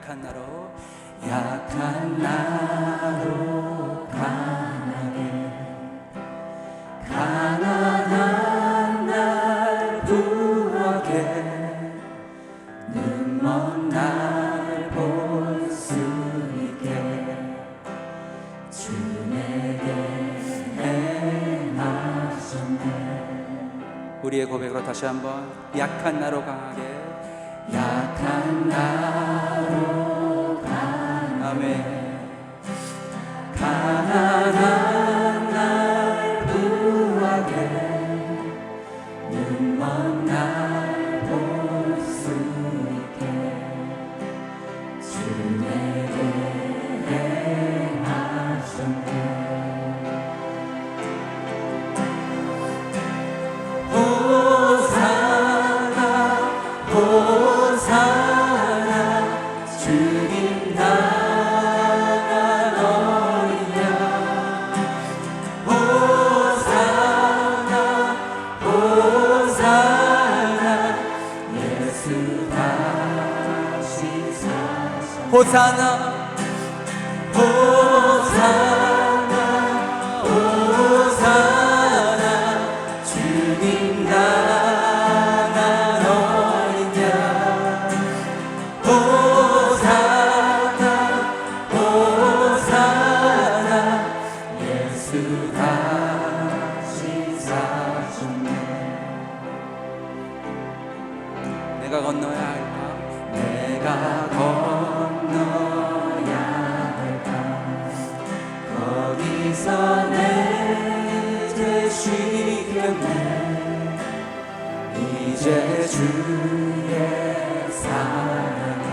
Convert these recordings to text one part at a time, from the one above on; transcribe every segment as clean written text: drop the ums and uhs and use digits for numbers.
약한 나로 약한 나로 강하게 가난한 날 부하게 눈먼 날 볼 수 있게 주 내게 행하셨네. 우리의 고백으로 다시 한번 약한 나로 강하게 약한 나로 강하게 아멘. 가난한 날 부하게 눈먼 날 볼 수 있게 주 내게 행하셨네. 호산나 호산나 주님 나간 어린 양 호산나 호산나 예수 다시 사셨네. 호산나 호산나 호산나 주님 나간 어린 양 호산나 호산나 예수 다시 사셨네. 내가 건너야 할까? 내가 건너야 할까 거기서 내 이제 쉬겠네. 이제 주의 사랑이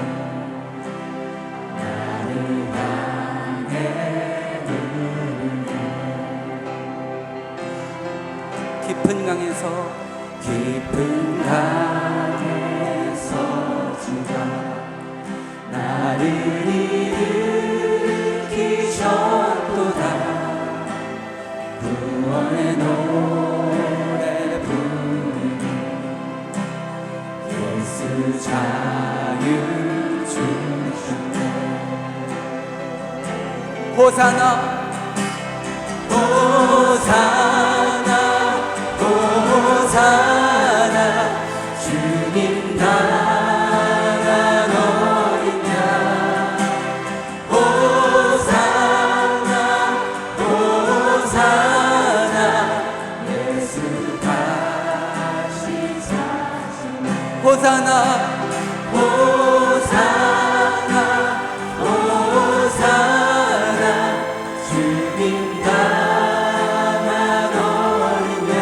나를 향해 부르네. 깊은 강에서 깊은 강에서 주가 나를 일으키셨도다. 구원의 노래 부르니 예수 자유 주셨네. 호산나 호산나 호산나 주님 나간 어린 양 호산나 호산나 예수 다시 사셨네. 호산나 호산나 호산나 주님 나간 어린 양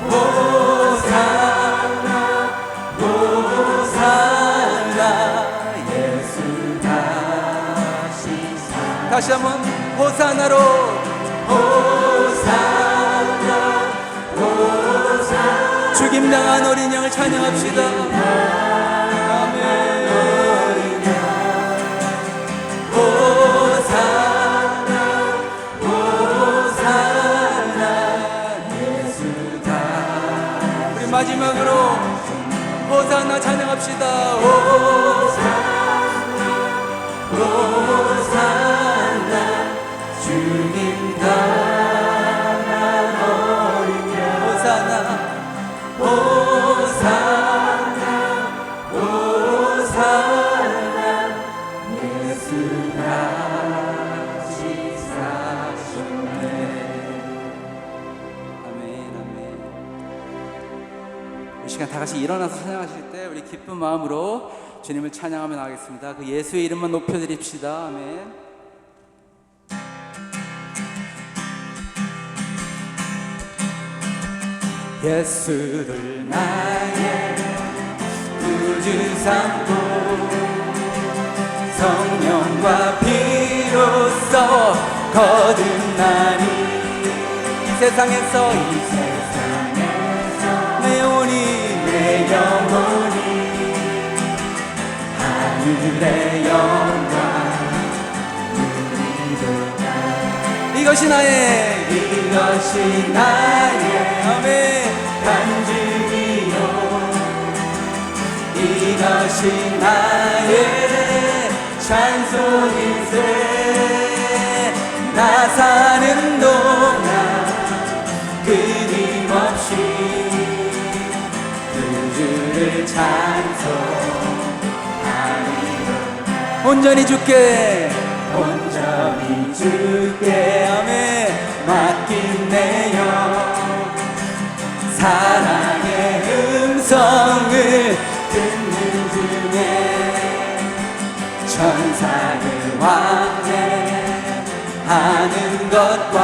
호산나 호산나 예수 다시 사셨네. 다시 한번 호산나로 호산나 호산나 죽임당한 어린 양을 찬양합시다. 아멘. 호산나 호산나 예수 다. 우리 마지막으로 호산나 찬양합시다. 호산나 주님 나간 어린 양 호산나 호산나 호산나 예수 다시 사셨네. 아멘, 아멘. 이 시간 다 같이 일어나서 찬양하실 때 우리 기쁜 마음으로 주님을 찬양하며 나가겠습니다. 그 예수의 이름만 높여드립시다. 아멘. 예수를 나의 구주 삼고 성령과 피로써 거듭나니 이 세상에서 내 영혼이 하늘의 영광 누리도다. 이것이 나의 아멘. 간증이요 이것이 이것이 나의 찬송일세. 나 사는 동안 끊임없이 그 주를 찬송하리로다. 온전히 주께 온전히 주께 아멘 맡긴 내 영, 사랑의 음성을 듣는 중에 천사를 왕래하는 것과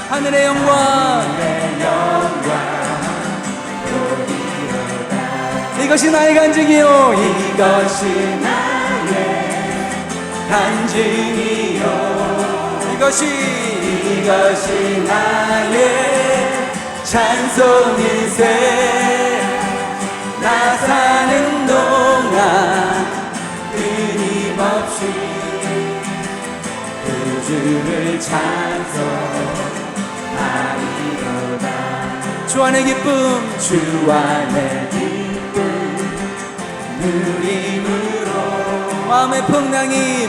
하늘의 영광 내 영광 보리로다. 이것이 나의 간증이요 이것이 나의 간증이요 이것이 나의 찬송일세. 나 사는 동안 끊임없이 그 주를 찬송하리로다. 주 안의 기쁨 주 안의 기쁨 누림으로 마음의 풍랑이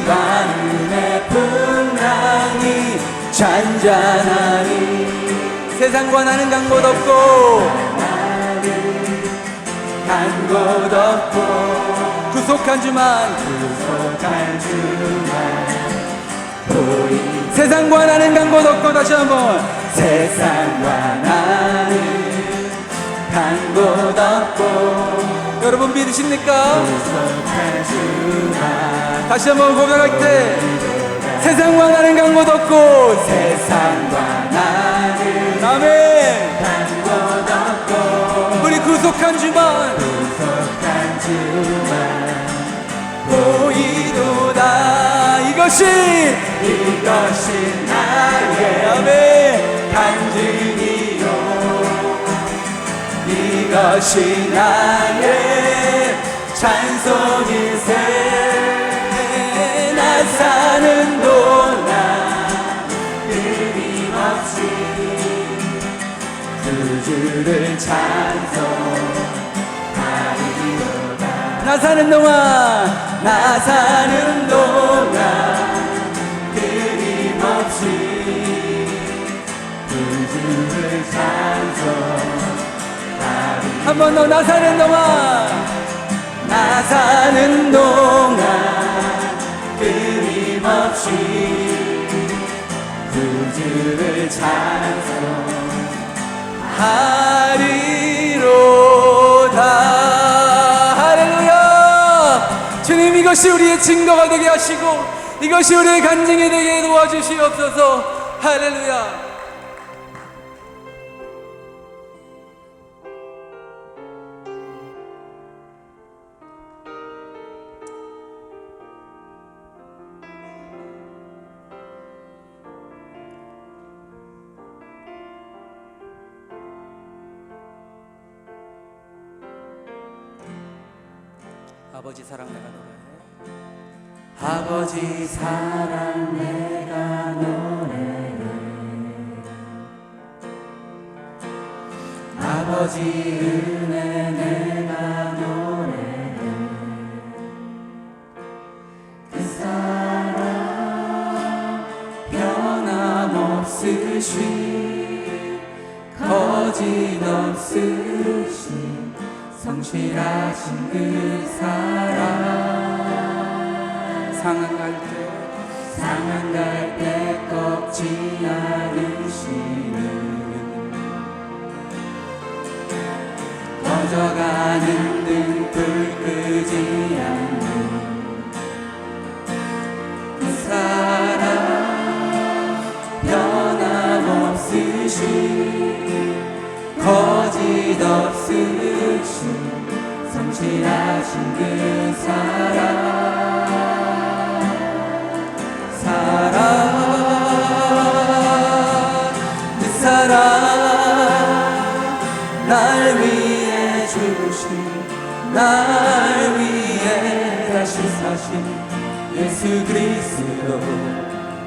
잔잔하니 세상과 나는 간 곳 없고 간 곳 없고 구속한 주만 보인 세상과 나는 간 곳 없고 다시 한번 세상과 나는 간 곳 없고 여러분 믿으십니까? 구속한 주만 다시 한번 고백할 때 세상과 나는 간 곳 없고 세상과 나는 아멘 간 곳 없고 우리 구속한 주만 구속한 주만 보이도다. 이것이 나의 아멘 간증이요 이것이 나의 찬송일세. 나 사는 동안 끊임없이 그 주를 찬송하리로다. 나 사는 동안 나 사는 동안 끊임없이 그 주를 찬송하리. 한 번 더 나 사는 동안 나 사는 동안 끊임없이 그 주를 찬송하리로다. 할렐루야 주님 이것이 우리의 증거가 되게 하시고 이것이 우리의 간증이 되게 도와주시옵소서. 할렐루야. 아버지 사랑 내가 노래해. 아버지 사랑 내가 노래해. 아버지 은혜 내가 노래해. 그 사랑 변함없으신 거짓없으신 성실하신 그 사랑. 상한 갈 때 꺾지 않으시는 꺼져가는 등불 끄지 않는 그 사랑 변함없으신 거짓없으신 성실하신 그 사랑. 그 사랑 날 위해 주신 날 위해 다시 사신 예수 그리스도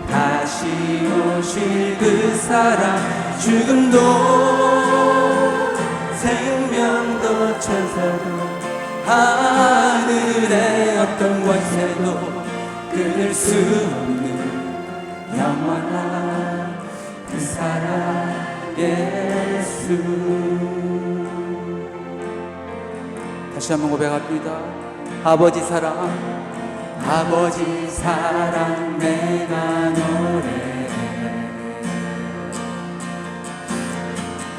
다시 오실 그 사랑. 죽음도 생명도 천사도 하늘의 어떤 권세도 끊을 수 없는 영원한 그 사랑 예수. 다시 한번 고백합니다. 아버지 사랑, 아버지 사랑 내가 노래해.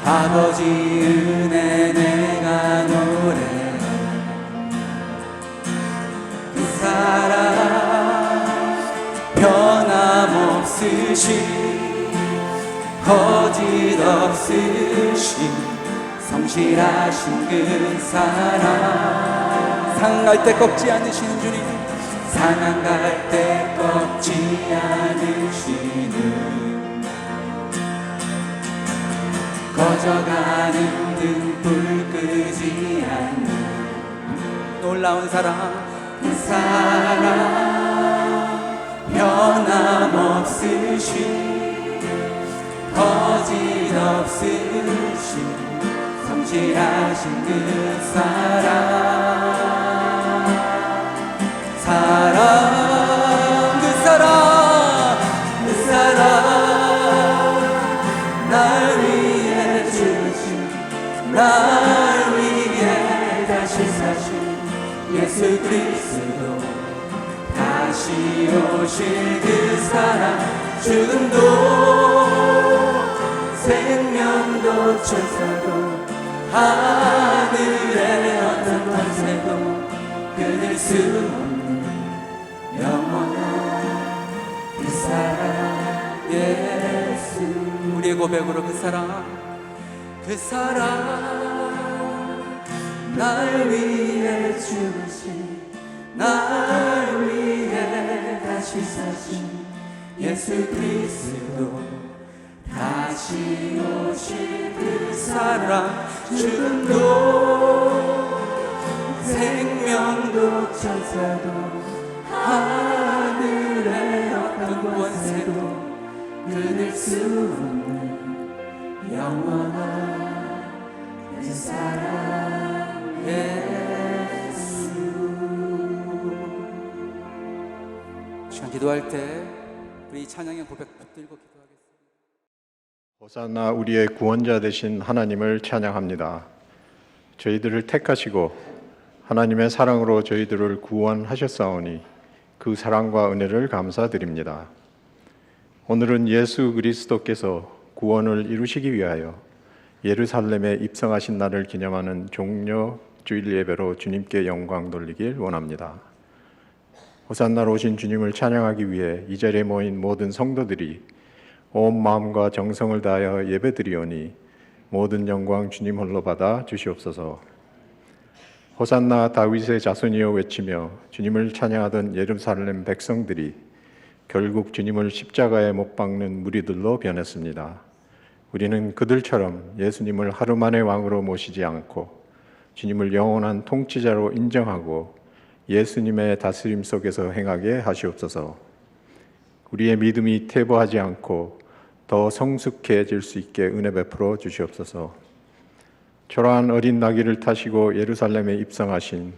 아버지 은혜 내가 노래해. 그 사랑 변함없으신 거짓 없으신 성실하신 그 사랑. 상할 때 꺾지 않으시는 주님, 상한 갈 때 꺾지 않으시는 꺼져가는 등불 끄지 않는 놀라운 사랑, 그 사랑 변함없으신 거짓 없으신 성실하신 그 사랑. 사랑 그 사랑 그 사랑 날 위해 주신 날 위해 다시 사신 예수 그리스도 다시 오실 그 사랑. 죽음도 생명도 천사도 하늘의 어떤 권세도 끊을 수 없는 영원한 그 사랑 예수. 우리의 고백으로 그 사랑, 그 사랑 날 위해 주신 날 위해 다시 사신 예수 그리스도 다시 오실 그 사랑. 죽음도 생명도 천사도 하늘의 어떤 권세도 끊을 수 없는 영원한 그 사랑 예수. 시간 기도할 때 우리 찬양의 고백 붙들고 기도하겠습니다. 호산나 우리의 구원자 되신 하나님을 찬양합니다. 저희들을 택하시고 하나님의 사랑으로 저희들을 구원하셨사오니 그 사랑과 은혜를 감사드립니다. 오늘은 예수 그리스도께서 구원을 이루시기 위하여 예루살렘에 입성하신 날을 기념하는 종려 주일 예배로 주님께 영광 돌리길 원합니다. 호산나로 오신 주님을 찬양하기 위해 이 자리에 모인 모든 성도들이 온 마음과 정성을 다하여 예배드리오니 모든 영광 주님 홀로 받아 주시옵소서. 호산나 다윗의 자손이여 외치며 주님을 찬양하던 예루살렘 백성들이 결국 주님을 십자가에 못 박는 무리들로 변했습니다. 우리는 그들처럼 예수님을 하루 만에 왕으로 모시지 않고 주님을 영원한 통치자로 인정하고 예수님의 다스림 속에서 행하게 하시옵소서. 우리의 믿음이 퇴보하지 않고 더 성숙해질 수 있게 은혜 베풀어 주시옵소서. 초라한 어린 나귀를 타시고 예루살렘에 입성하신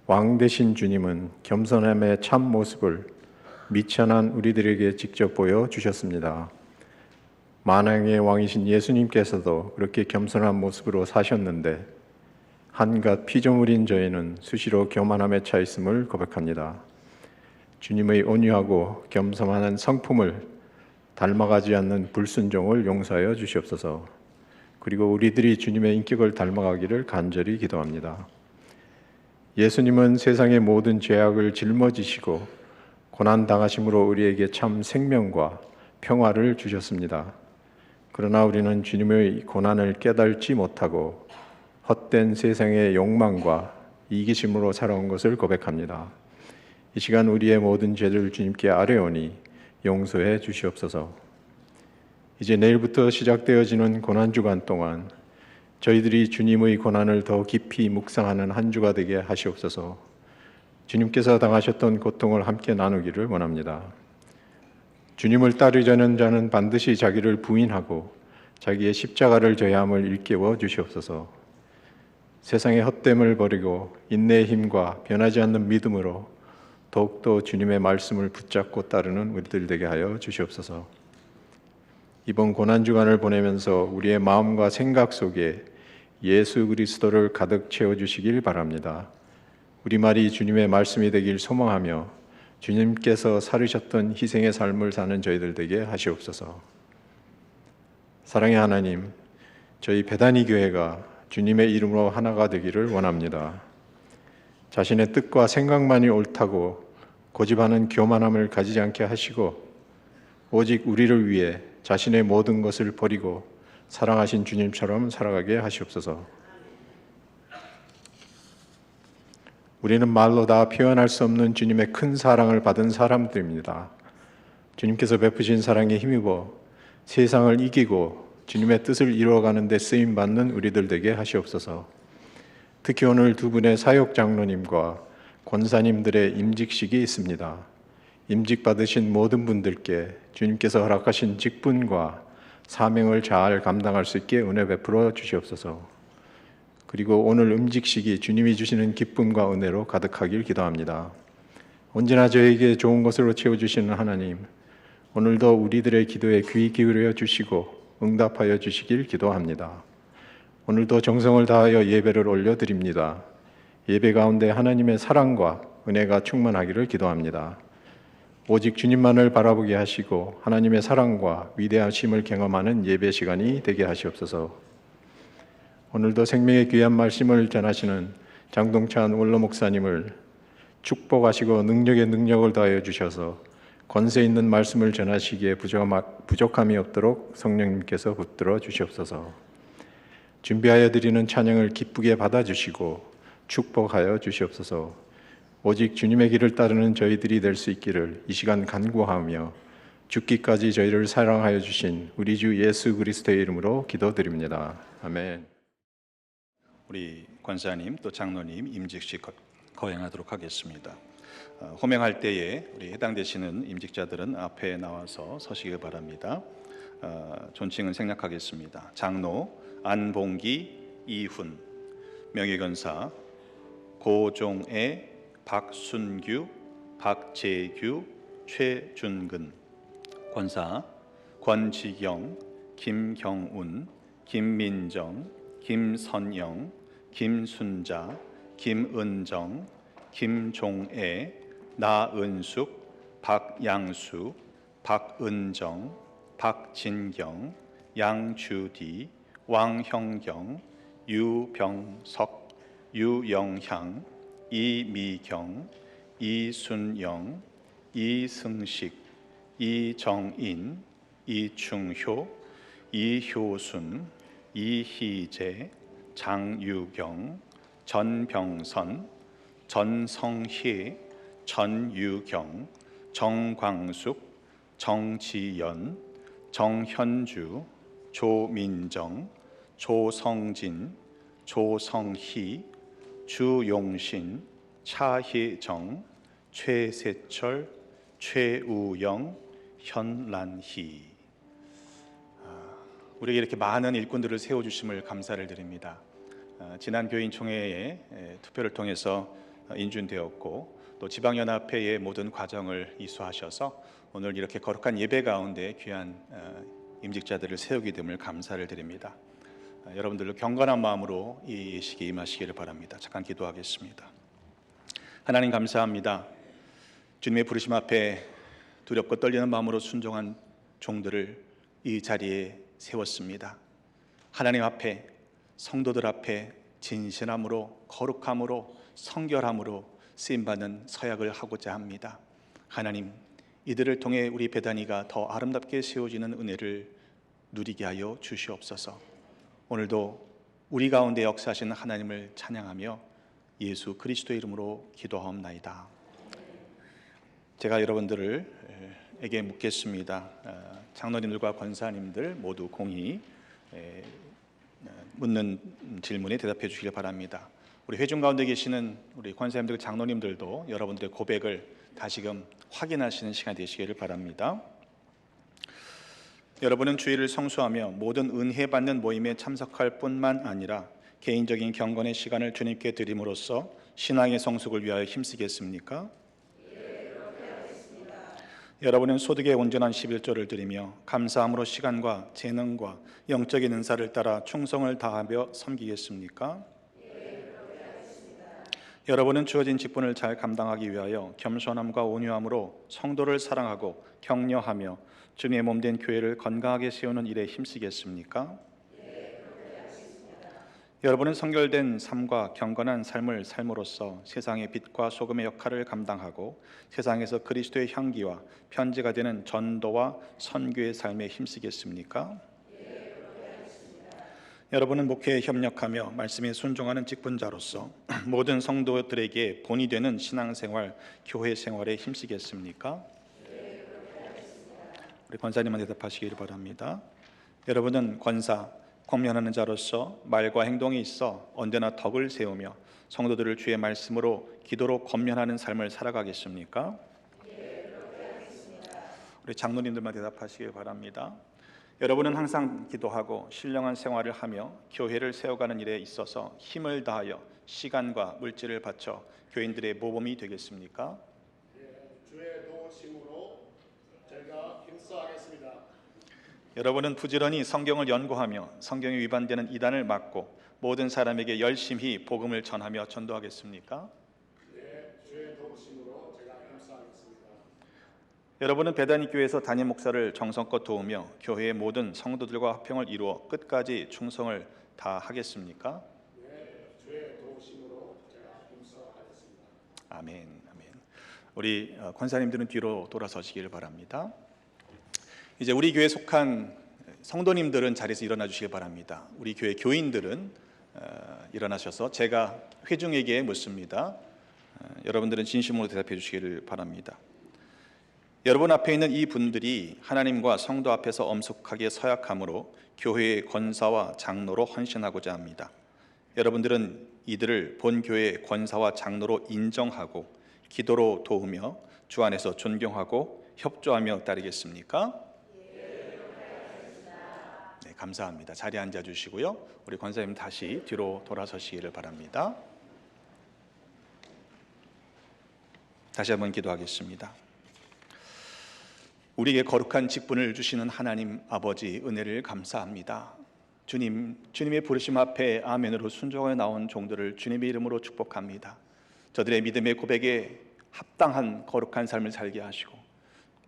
왕 되신 주님은 겸손함의 참 모습을 미천한 우리들에게 직접 보여주셨습니다. 만왕의 왕이신 예수님께서도 그렇게 겸손한 모습으로 사셨는데 한갓 피조물인 저희는 수시로 교만함에 차 있음을 고백합니다. 주님의 온유하고 겸손한 성품을 닮아가지 않는 불순종을 용서하여 주시옵소서. 그리고 우리들이 주님의 인격을 닮아가기를 간절히 기도합니다. 예수님은 세상의 모든 죄악을 짊어지시고 고난당하심으로 우리에게 참 생명과 평화를 주셨습니다. 그러나 우리는 주님의 고난을 깨닫지 못하고 헛된 세상의 욕망과 이기심으로 살아온 것을 고백합니다. 이 시간 우리의 모든 죄를 주님께 아뢰오니 용서해 주시옵소서. 이제 내일부터 시작되어지는 고난주간 동안 저희들이 주님의 고난을 더 깊이 묵상하는 한 주가 되게 하시옵소서. 주님께서 당하셨던 고통을 함께 나누기를 원합니다. 주님을 따르려는 자는 반드시 자기를 부인하고 자기의 십자가를 져야 함을 일깨워 주시옵소서. 세상의 헛됨을 버리고 인내의 힘과 변하지 않는 믿음으로 더욱더 주님의 말씀을 붙잡고 따르는 우리들 되게 하여 주시옵소서. 이번 고난주간을 보내면서 우리의 마음과 생각 속에 예수 그리스도를 가득 채워주시길 바랍니다. 우리말이 주님의 말씀이 되길 소망하며 주님께서 살으셨던 희생의 삶을 사는 저희들 되게 하시옵소서. 사랑의 하나님, 저희 베다니 교회가 주님의 이름으로 하나가 되기를 원합니다. 자신의 뜻과 생각만이 옳다고 고집하는 교만함을 가지지 않게 하시고 오직 우리를 위해 자신의 모든 것을 버리고 사랑하신 주님처럼 살아가게 하시옵소서. 우리는 말로 다 표현할 수 없는 주님의 큰 사랑을 받은 사람들입니다. 주님께서 베푸신 사랑에 힘입어 세상을 이기고 주님의 뜻을 이루어가는 데 쓰임받는 우리들 되게 하시옵소서. 특히 오늘 두 분의 사역 장로님과 권사님들의 임직식이 있습니다. 임직 받으신 모든 분들께 주님께서 허락하신 직분과 사명을 잘 감당할 수 있게 은혜 베풀어 주시옵소서. 그리고 오늘 임직식이 주님이 주시는 기쁨과 은혜로 가득하길 기도합니다. 언제나 저에게 좋은 것으로 채워주시는 하나님, 오늘도 우리들의 기도에 귀 기울여 주시고 응답하여 주시길 기도합니다. 오늘도 정성을 다하여 예배를 올려드립니다. 예배 가운데 하나님의 사랑과 은혜가 충만하기를 기도합니다. 오직 주님만을 바라보게 하시고 하나님의 사랑과 위대하심을 경험하는 예배 시간이 되게 하시옵소서. 오늘도 생명의 귀한 말씀을 전하시는 장동찬 원로 목사님을 축복하시고 능력에 능력을 더하여 주셔서 권세 있는 말씀을 전하시기에 부족함이 없도록 성령님께서 붙들어 주시옵소서. 준비하여 드리는 찬양을 기쁘게 받아주시고 축복하여 주시옵소서. 오직 주님의 길을 따르는 저희들이 될 수 있기를 이 시간 간구하며 죽기까지 저희를 사랑하여 주신 우리 주 예수 그리스도의 이름으로 기도드립니다. 아멘. 우리 권사님 또 장로님 임직식 거행하도록 하겠습니다. 호명할 때에 우리 해당되시는 임직자들은 앞에 나와서 서시길 바랍니다. 존칭은 생략하겠습니다. 장로 안봉기 이훈, 명예권사 고종애, 박순규, 박재규, 최준근, 권사 권지경, 김경운, 김민정, 김선영, 김순자, 김은정, 김종애, 나은숙, 박양수, 박은정, 박진경, 양주디, 왕형경, 유병석, 유영향, 이미경, 이순영, 이승식, 이정인, 이충효, 이효순, 이희재, 장유경, 전병선, 전성희, 전유경, 정광숙, 정지연, 정현주, 조민정, 조성진, 조성희, 주용신, 차희정, 최세철, 최우영, 현란희. 우리에게 이렇게 많은 일꾼들을 세워주심을 감사를 드립니다. 지난 교인총회에 투표를 통해서 인준되었고 또 지방연합회의 모든 과정을 이수하셔서 오늘 이렇게 거룩한 예배 가운데 귀한 임직자들을 세우게 됨을 감사를 드립니다. 여러분들로 경건한 마음으로 이 예식에 임하시기를 바랍니다. 잠깐 기도하겠습니다. 하나님 감사합니다. 주님의 부르심 앞에 두렵고 떨리는 마음으로 순종한 종들을 이 자리에 세웠습니다. 하나님 앞에, 성도들 앞에 진실함으로, 거룩함으로, 성결함으로 쓰임받는 서약을 하고자 합니다. 하나님, 이들을 통해 우리 베다니가 더 아름답게 세워지는 은혜를 누리게 하여 주시옵소서. 오늘도 우리 가운데 역사하시는 하나님을 찬양하며 예수 그리스도의 이름으로 기도하옵나이다. 제가 여러분들에게 묻겠습니다. 장로님들과 권사님들 모두 공히 묻는 질문에 대답해 주시길 바랍니다. 우리 회중 가운데 계시는 우리 권사님들, 장로님들도 여러분들의 고백을 다시금 확인하시는 시간이 되시기를 바랍니다. 여러분은 주일을 성수하며 모든 은혜 받는 모임에 참석할 뿐만 아니라 개인적인 경건의 시간을 주님께 드림으로써 신앙의 성숙을 위하여 힘쓰겠습니까? 여러분은 소득의 온전한 11조를 드리며 감사함으로 시간과 재능과 영적인 은사를 따라 충성을 다하며 섬기겠습니까? 여러분은 주어진 직분을 잘 감당하기 위하여 겸손함과 온유함으로 성도를 사랑하고 격려하며 주님의 몸된 교회를 건강하게 세우는 일에 힘쓰겠습니까? 여러분은 성결된 삶과 경건한 삶을 삶으로써 세상의 빛과 소금의 역할을 감당하고 세상에서 그리스도의 향기와 편지가 되는 전도와 선교의 삶에 힘쓰겠습니까? 여러분은 목회에 협력하며 말씀에 순종하는 직분자로서 모든 성도들에게 본이 되는 신앙생활, 교회 생활에 힘쓰겠습니까? 우리 권사님만 대답하시기를 바랍니다. 여러분은 권사, 권면하는 자로서 말과 행동에 있어 언제나 덕을 세우며 성도들을 주의 말씀으로 기도로 권면하는 삶을 살아가겠습니까? 우리 장로님들만 대답하시길 바랍니다. 여러분은 항상 기도하고 신령한 생활을 하며 교회를 세워가는 일에 있어서 힘을 다하여 시간과 물질을 바쳐 교인들의 모범이 되겠습니까? 주의 도우심으로 제가 힘써하겠습니다. 여러분은 부지런히 성경을 연구하며 성경에 위반되는 이단을 막고 모든 사람에게 열심히 복음을 전하며 전도하겠습니까? 네, 주의 도우심으로 제가 힘써하겠습니다. 여러분은 베다니 교회에서 담임 목사를 정성껏 도우며 교회의 모든 성도들과 화평을 이루어 끝까지 충성을 다하겠습니까? 네, 주의 도우심으로 제가 힘써하겠습니다. 아멘, 아멘. 우리 권사님들은 뒤로 돌아서시기를 바랍니다. 이제 우리 교회에 속한 성도님들은 자리에서 일어나 주시길 바랍니다. 우리 교회 교인들은 일어나셔서 제가 회중에게 묻습니다. 여러분들은 진심으로 대답해 주시기를 바랍니다. 여러분 앞에 있는 이 분들이 하나님과 성도 앞에서 엄숙하게 서약함으로 교회의 권사와 장로로 헌신하고자 합니다. 여러분들은 이들을 본 교회의 권사와 장로로 인정하고 기도로 도우며 주 안에서 존경하고 협조하며 따르겠습니까? 네, 감사합니다. 자리에 앉아 주시고요. 우리 권사님 다시 뒤로 돌아서시기를 바랍니다. 다시 한번 기도하겠습니다. 우리에게 거룩한 직분을 주시는 하나님 아버지 은혜를 감사합니다. 주님, 주님의 부르심 앞에 아멘으로 순종하여 나온 종들을 주님의 이름으로 축복합니다. 저들의 믿음의 고백에 합당한 거룩한 삶을 살게 하시고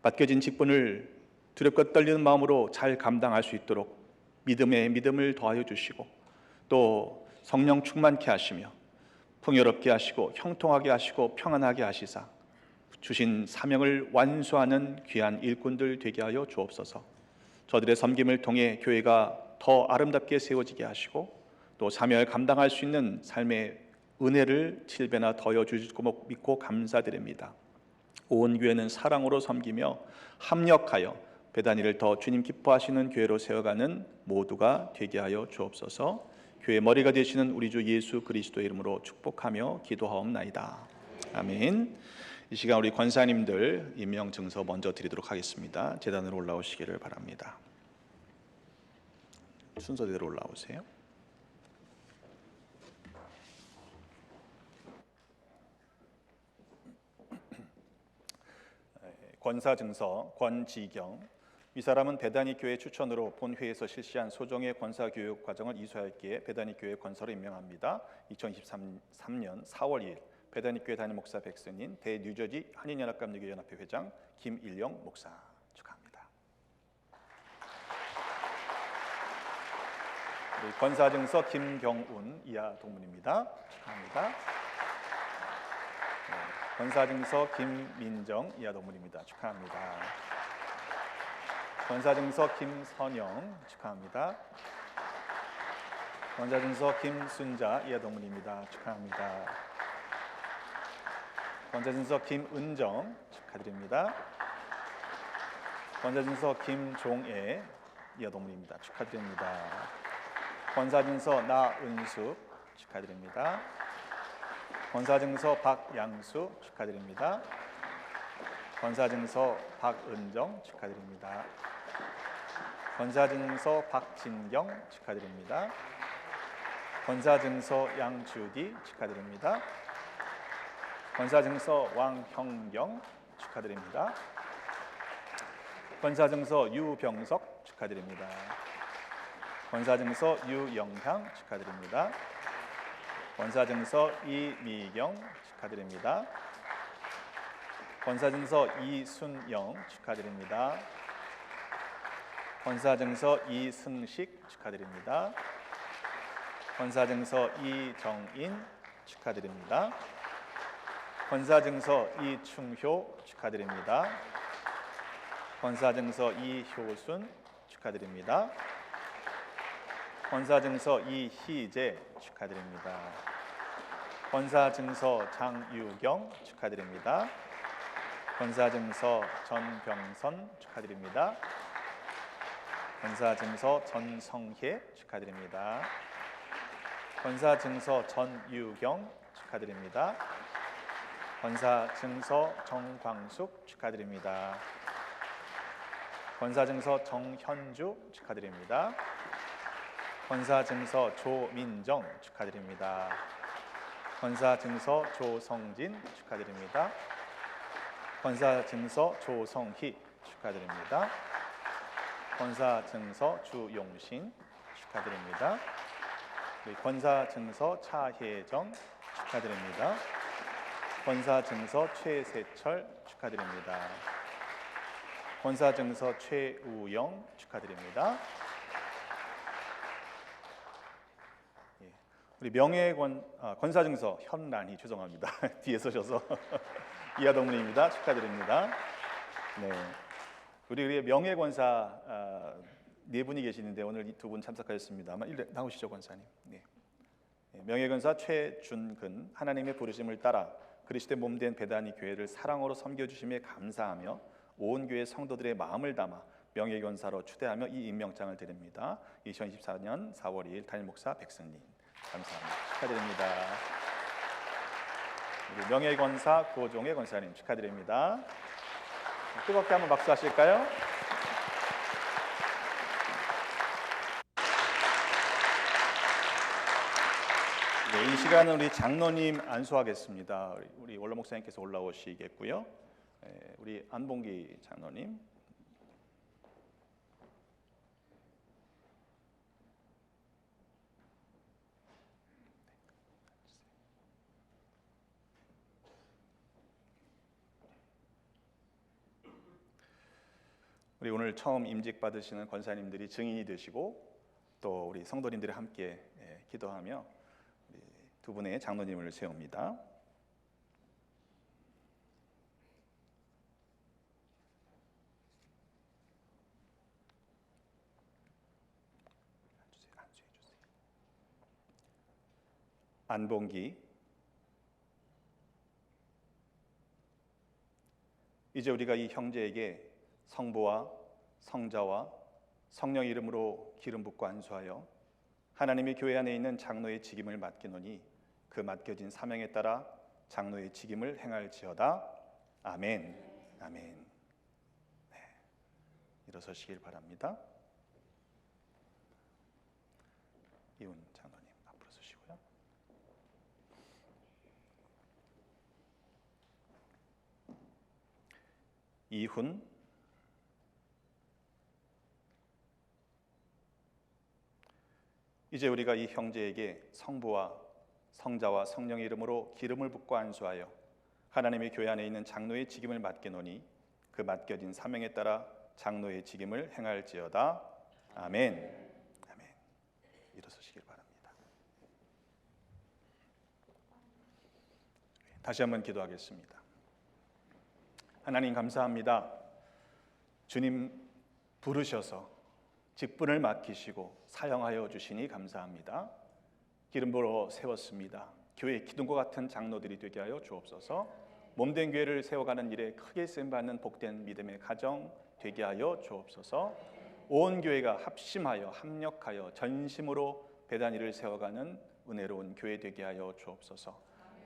맡겨진 직분을 두렵고 떨리는 마음으로 잘 감당할 수 있도록 믿음에 믿음을 더하여 주시고 또 성령 충만케 하시며 풍요롭게 하시고 형통하게 하시고 평안하게 하시사 주신 사명을 완수하는 귀한 일꾼들 되게 하여 주옵소서. 저들의 섬김을 통해 교회가 더 아름답게 세워지게 하시고 또 사명을 감당할 수 있는 삶의 은혜를 7배나 더여 주실 거 믿고 감사드립니다. 온 교회는 사랑으로 섬기며 합력하여 베다니를 더 주님 기뻐하시는 교회로 세워가는 모두가 되게 하여 주옵소서. 교회 머리가 되시는 우리 주 예수 그리스도의 이름으로 축복하며 기도하옵나이다. 아멘. 이 시간 우리 권사님들 임명 증서 먼저 드리도록 하겠습니다. 제단으로 올라오시기를 바랍니다. 순서대로 올라오세요. 권사 증서 권지경. 이 사람은 베다니 교회 추천으로 본회에서 실시한 소정의 권사 교육 과정을 이수하였기에 베다니 교회 권사로 임명합니다. 2023년 4월 2일 베다니 교회 담임 목사 백승인 대뉴저지 한인연합감리교 연합회 회장 김일영 목사 축하합니다. 우리 권사 증서 김경운 이하 동문입니다. 축하합니다. 권사 증서 김민정 이하 동문입니다. 축하합니다. 권사 증서 김선영 축하합니다. 권사 증서 김순자 이하 동문입니다. 축하합니다. 권사 증서 김은정 축하드립니다. 권사 증서 김종애 이하 동문입니다. 축하드립니다. 권사 증서 나은숙 축하드립니다. 권사 증서 박양수 축하드립니다. 권사 증서 박은정 축하드립니다. 권사 증서 박진경 축하드립니다. 권사증서 양주디 축하드립니다. 권사증서 왕형경 축하드립니다. 권사증서 유병석 축하드립니다. 권사증서 유영향 축하드립니다. 권사증서 이미경 축하드립니다. 권사증서 이순영 축하드립니다. 권사증서 이승식 축하드립니다. 권사증서 이정인 축하드립니다. 권사증서 이충효 축하드립니다. 권사증서 이효순 축하드립니다. 권사증서 이희재 축하드립니다. 권사증서 장유경 축하드립니다. 권사증서 전병선 축하드립니다. 권사증서 전성혜 축하드립니다. 권사증서 전유경 축하드립니다. 권사증서 정광숙 축하드립니다. 권사증서 정현주 축하드립니다. 권사증서 조민정 축하드립니다. 권사증서 조성진 축하드립니다. 권사증서 조성희 축하드립니다. 권사증서 주용신 축하드립니다. 권사증서 차혜정 축하드립니다. 권사증서 최세철 축하드립니다. 권사증서 최우영 축하드립니다. 우리 권사증서 현란히 죄송합니다. 뒤에 서셔서 이하동문입니다. 축하드립니다. 네, 우리 명예권사 네 분이 계시는데 오늘 이 두 분 참석하셨습니다. 아마 나오시죠, 권사님. 네. 명예권사 최준근, 하나님의 부르심을 따라 그리스도의 몸된 베다니 교회를 사랑으로 섬겨주심에 감사하며 온 교회 성도들의 마음을 담아 명예권사로 추대하며 이 임명장을 드립니다. 2024년 4월 2일 담임 목사 백승님, 감사합니다. 축하드립니다. 우리 명예권사 고종의 권사님 축하드립니다. 뜨겁게 한번 박수 하실까요? 네, 이 시간은 우리 장로님 안수하겠습니다. 우리 원로 목사님께서 올라오시겠고요. 우리 안봉기 장로님. 우리 오늘 처음 임직 받으시는 권사님들이 증인이 되시고 또 우리 성도님들이 함께 기도하며 우리 두 분의 장로님을 세웁니다. 안봉기, 이제 우리가 이 형제에게 성부와 성자와 성령 이름으로 기름 붓고 안수하여 하나님의 교회 안에 있는 장로의 직임을 맡기노니 그 맡겨진 사명에 따라 장로의 직임을 행할지어다. 아멘. 아멘. 네. 일어서시길 바랍니다. 이훈 장로님 앞으로 서시고요. 이훈, 이제 우리가 이 형제에게 성부와 성자와 성령의 이름으로 기름을 붓고 안수하여 하나님의 교회 안에 있는 장로의 직임을 맡기노니 그 맡겨진 사명에 따라 장로의 직임을 행할지어다. 아멘. 아멘. 일어서시길 바랍니다. 다시 한번 기도하겠습니다. 하나님 감사합니다. 주님 부르셔서 직분을 맡기시고 사용하여 주시니 감사합니다. 기름 부어 세웠습니다. 교회 기둥과 같은 장로들이 되게 하여 주옵소서. 몸된 교회를 세워가는 일에 크게 쓰임받는 복된 믿음의 가정 되게 하여 주옵소서. 온 교회가 합심하여 합력하여 전심으로 배단위를 세워가는 은혜로운 교회 되게 하여 주옵소서.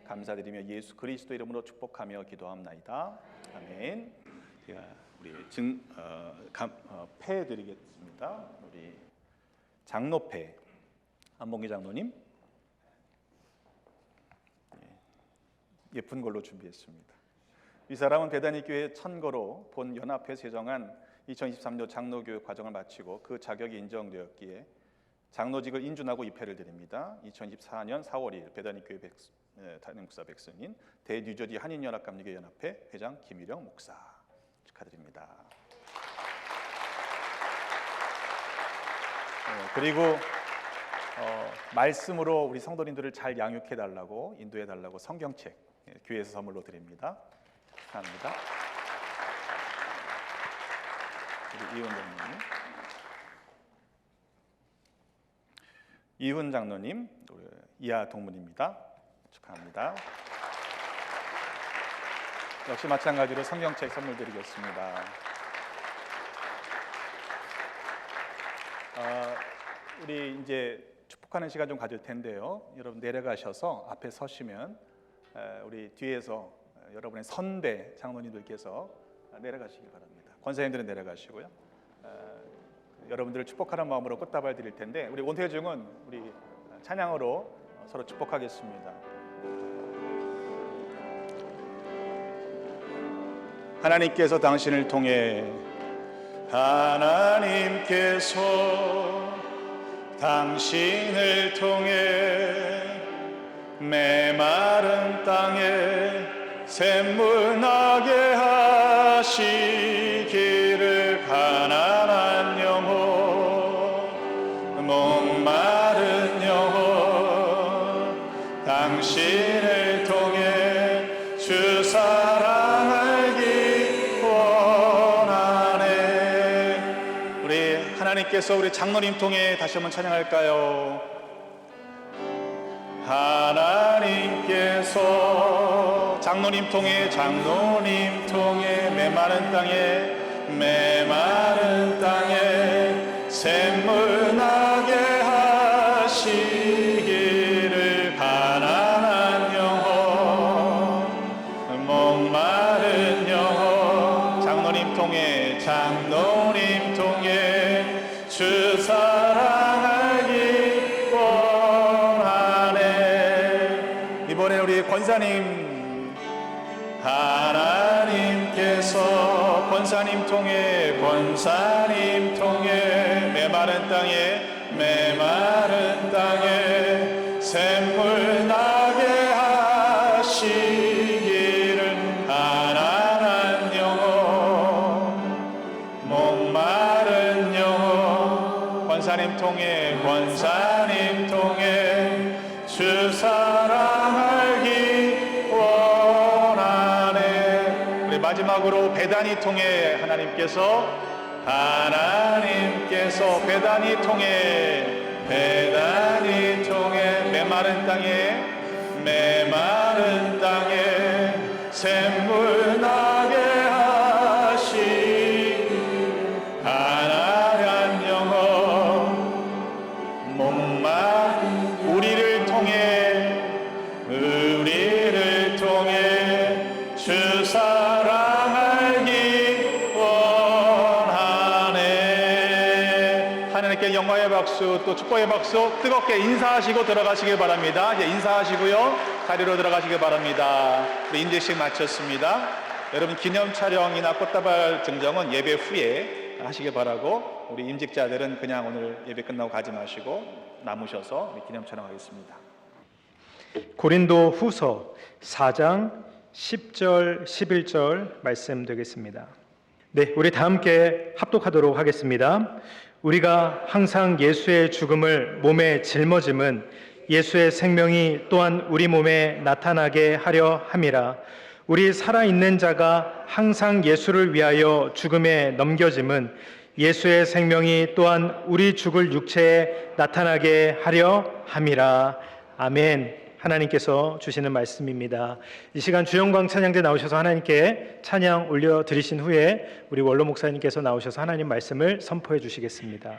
감사드리며 예수 그리스도 이름으로 축복하며 기도합나이다. 아멘. 제가 우리 폐 드리겠습니다. 우리 장로패 안봉기 장로님. 예쁜 걸로 준비했습니다. 이 사람은 배다니 교회 천거로 본 연합회 제정한 2023년 장로교육 과정을 마치고 그 자격이 인정되었기에 장로직을 인준하고 입회를 드립니다. 2024년 4월 2일 배다니 교회 담임 목사 백승인 대뉴저지 한인연합감리교 연합회 회장 김일영 목사 축하드립니다. 그리고 말씀으로 우리 성도님들을 잘 양육해 달라고 인도해 달라고 성경책 교회에서 선물로 드립니다. 축하합니다. 우리 이훈 장로님, 이훈 장로님, 우리 이하 동문입니다. 축하합니다. 역시 마찬가지로 성경책 선물 드리겠습니다. 우리 이제 축복하는 시간 좀 가질 텐데요. 여러분 내려가셔서 앞에 서시면 우리 뒤에서 여러분의 선배 장로님들께서 내려가시기 바랍니다. 권사님들은 내려가시고요. 여러분들을 축복하는 마음으로 꽃다발 드릴 텐데 우리 온태중은 우리 찬양으로 서로 축복하겠습니다. 하나님께서 당신을 통해 당신을 통해 메마른 땅에 샘물 나게 하시기를 가난한 영혼 목마른 영혼 당신을 통해 주 사랑 알기 원하네. 우리 하나님께서 우리 장로님 통해 다시 한번 찬양할까요? 하나님께서 장로님 통해 메마른 땅에 샘물 나게 하시기를 가난한 영혼 목마른 영혼 장로님 통해 주 사랑 알기 원하네. 이번에 우리 권사님 하나님께서 권사님 통해 메마른 땅에 샘물 나게 하시기를 가난한 영혼 목마른 영혼 권사님 통해 주 사랑 알기 원하네. 우리 마지막으로 배단이 통해 하나님께서 배단이 통해 메마른 땅에 샘물 나게 하시 가난한 영혼 목마른 우리를 통해 주 사랑 알기 원하네. 하나님께 영광의 박수 또 축복의 박수 뜨겁게 인사하시고 들어가시길 바랍니다. 이제 인사하시고요 자리로 들어가시길 바랍니다. 우리 인제식 마쳤습니다. 여러분 기념 촬영이나 꽃다발 증정은 예배 후에 하시길 바라고 우리 임직자들은 그냥 오늘 예배 끝나고 가지 마시고 남으셔서 우리 기념 촬영하겠습니다. 고린도 후서 4장 10절 11절 말씀 되겠습니다. 네, 우리 다 함께 합독하도록 하겠습니다. 우리가 항상 예수의 죽음을 몸에 짊어짐은 예수의 생명이 또한 우리 몸에 나타나게 하려 함이라. 우리 살아있는 자가 항상 예수를 위하여 죽음에 넘겨짐은 예수의 생명이 또한 우리 죽을 육체에 나타나게 하려 함이라. 아멘. 하나님께서 주시는 말씀입니다. 이 시간 주영광 찬양대 나오셔서 하나님께 찬양 올려드리신 후에 우리 원로 목사님께서 나오셔서 하나님 말씀을 선포해 주시겠습니다.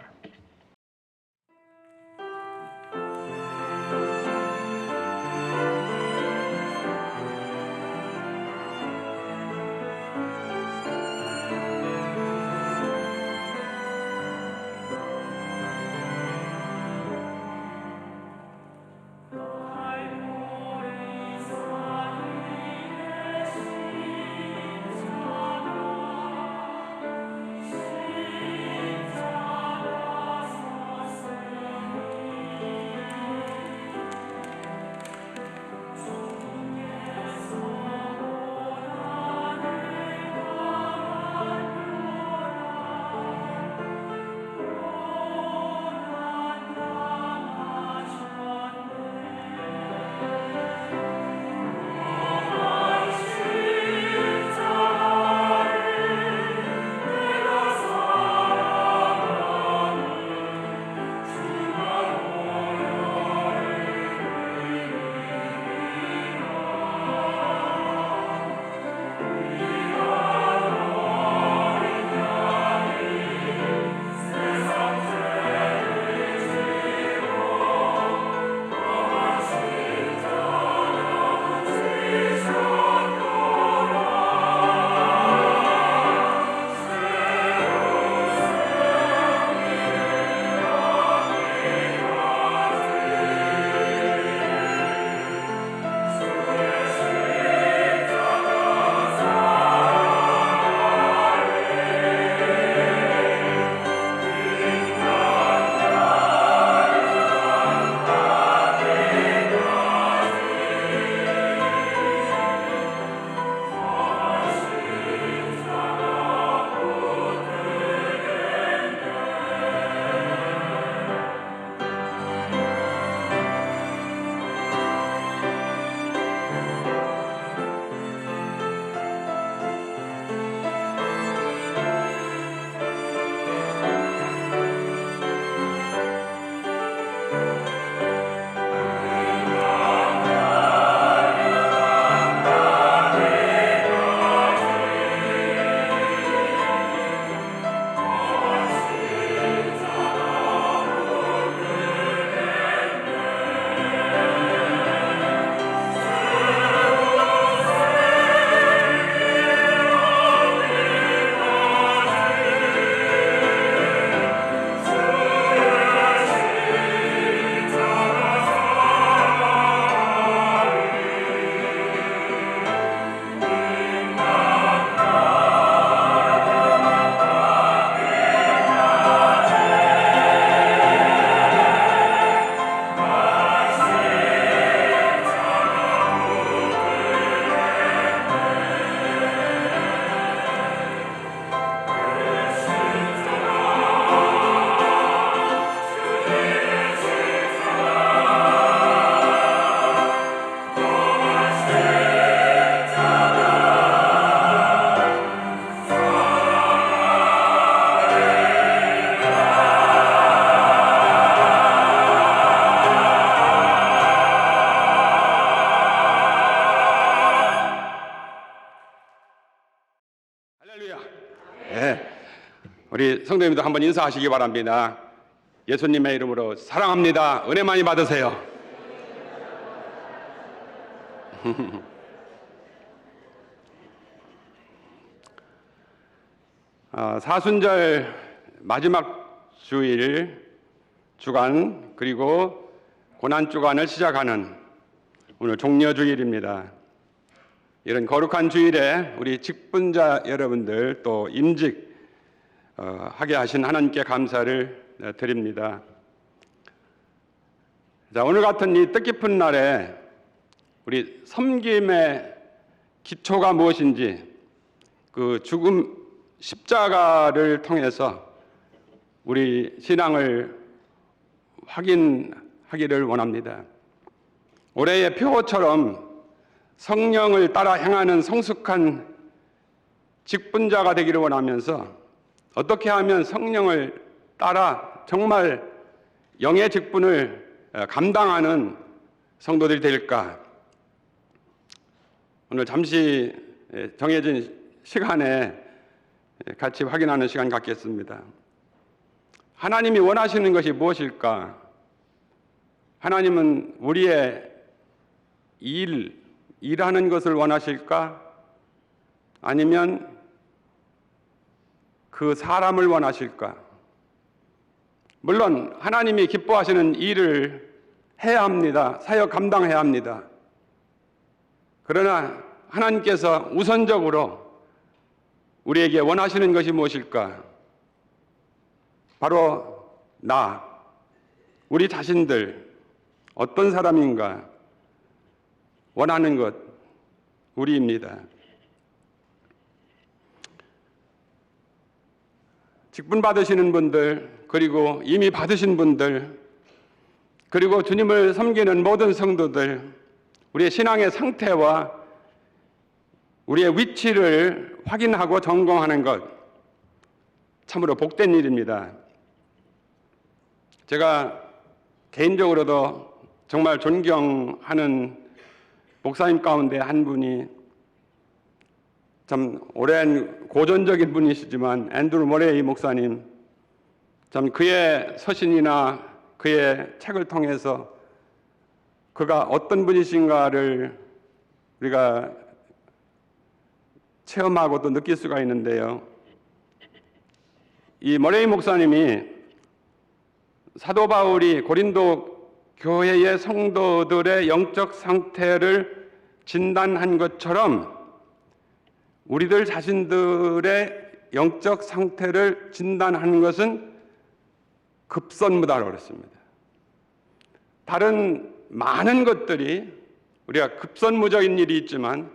우리 성도님들 한번 인사하시기 바랍니다. 예수님의 이름으로 사랑합니다. 은혜 많이 받으세요. 사순절 마지막 주일 주간 그리고 고난 주간을 시작하는 오늘 종려주일입니다. 이런 거룩한 주일에 우리 직분자 여러분들 또 임직 하게 하신 하나님께 감사를 드립니다. 자, 오늘 같은 이 뜻깊은 날에 우리 섬김의 기초가 무엇인지 그 죽음 십자가를 통해서 우리 신앙을 확인하기를 원합니다. 올해의 표어처럼 성령을 따라 행하는 성숙한 직분자가 되기를 원하면서 어떻게 하면 성령을 따라 정말 영의 직분을 감당하는 성도들이 될까? 오늘 잠시 정해진 시간에 같이 확인하는 시간 갖겠습니다. 하나님이 원하시는 것이 무엇일까? 하나님은 우리의 일하는 것을 원하실까? 아니면 그 사람을 원하실까? 물론 하나님이 기뻐하시는 일을 해야 합니다. 사역 감당해야 합니다. 그러나 하나님께서 우선적으로 우리에게 원하시는 것이 무엇일까? 바로 우리 자신들 어떤 사람인가 원하는 것 우리입니다. 직분 받으시는 분들, 그리고 이미 받으신 분들, 그리고 주님을 섬기는 모든 성도들, 우리의 신앙의 상태와 우리의 위치를 확인하고 점검하는 것 참으로 복된 일입니다. 제가 개인적으로도 정말 존경하는 목사님 가운데 한 분이 참 오랜 고전적인 분이시지만 앤드루 모레이 목사님, 참 그의 서신이나 그의 책을 통해서 그가 어떤 분이신가를 우리가 체험하고 또 느낄 수가 있는데요. 이 모레이 목사님이 사도 바울이 고린도 교회의 성도들의 영적 상태를 진단한 것처럼 우리들 자신들의 영적 상태를 진단하는 것은 급선무다라고 그랬습니다. 다른 많은 것들이 우리가 급선무적인 일이 있지만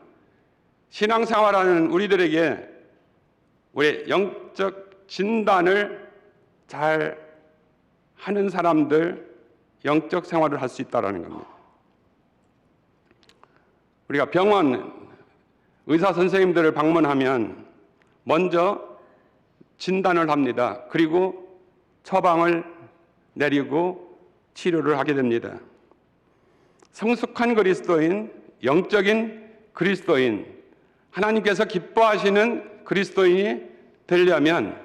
신앙생활하는 우리들에게 우리의 영적 진단을 잘 하는 사람들 영적 생활을 할 수 있다는 겁니다. 우리가 병원 의사 선생님들을 방문하면 먼저 진단을 합니다. 그리고 처방을 내리고 치료를 하게 됩니다. 성숙한 그리스도인, 영적인 그리스도인, 하나님께서 기뻐하시는 그리스도인이 되려면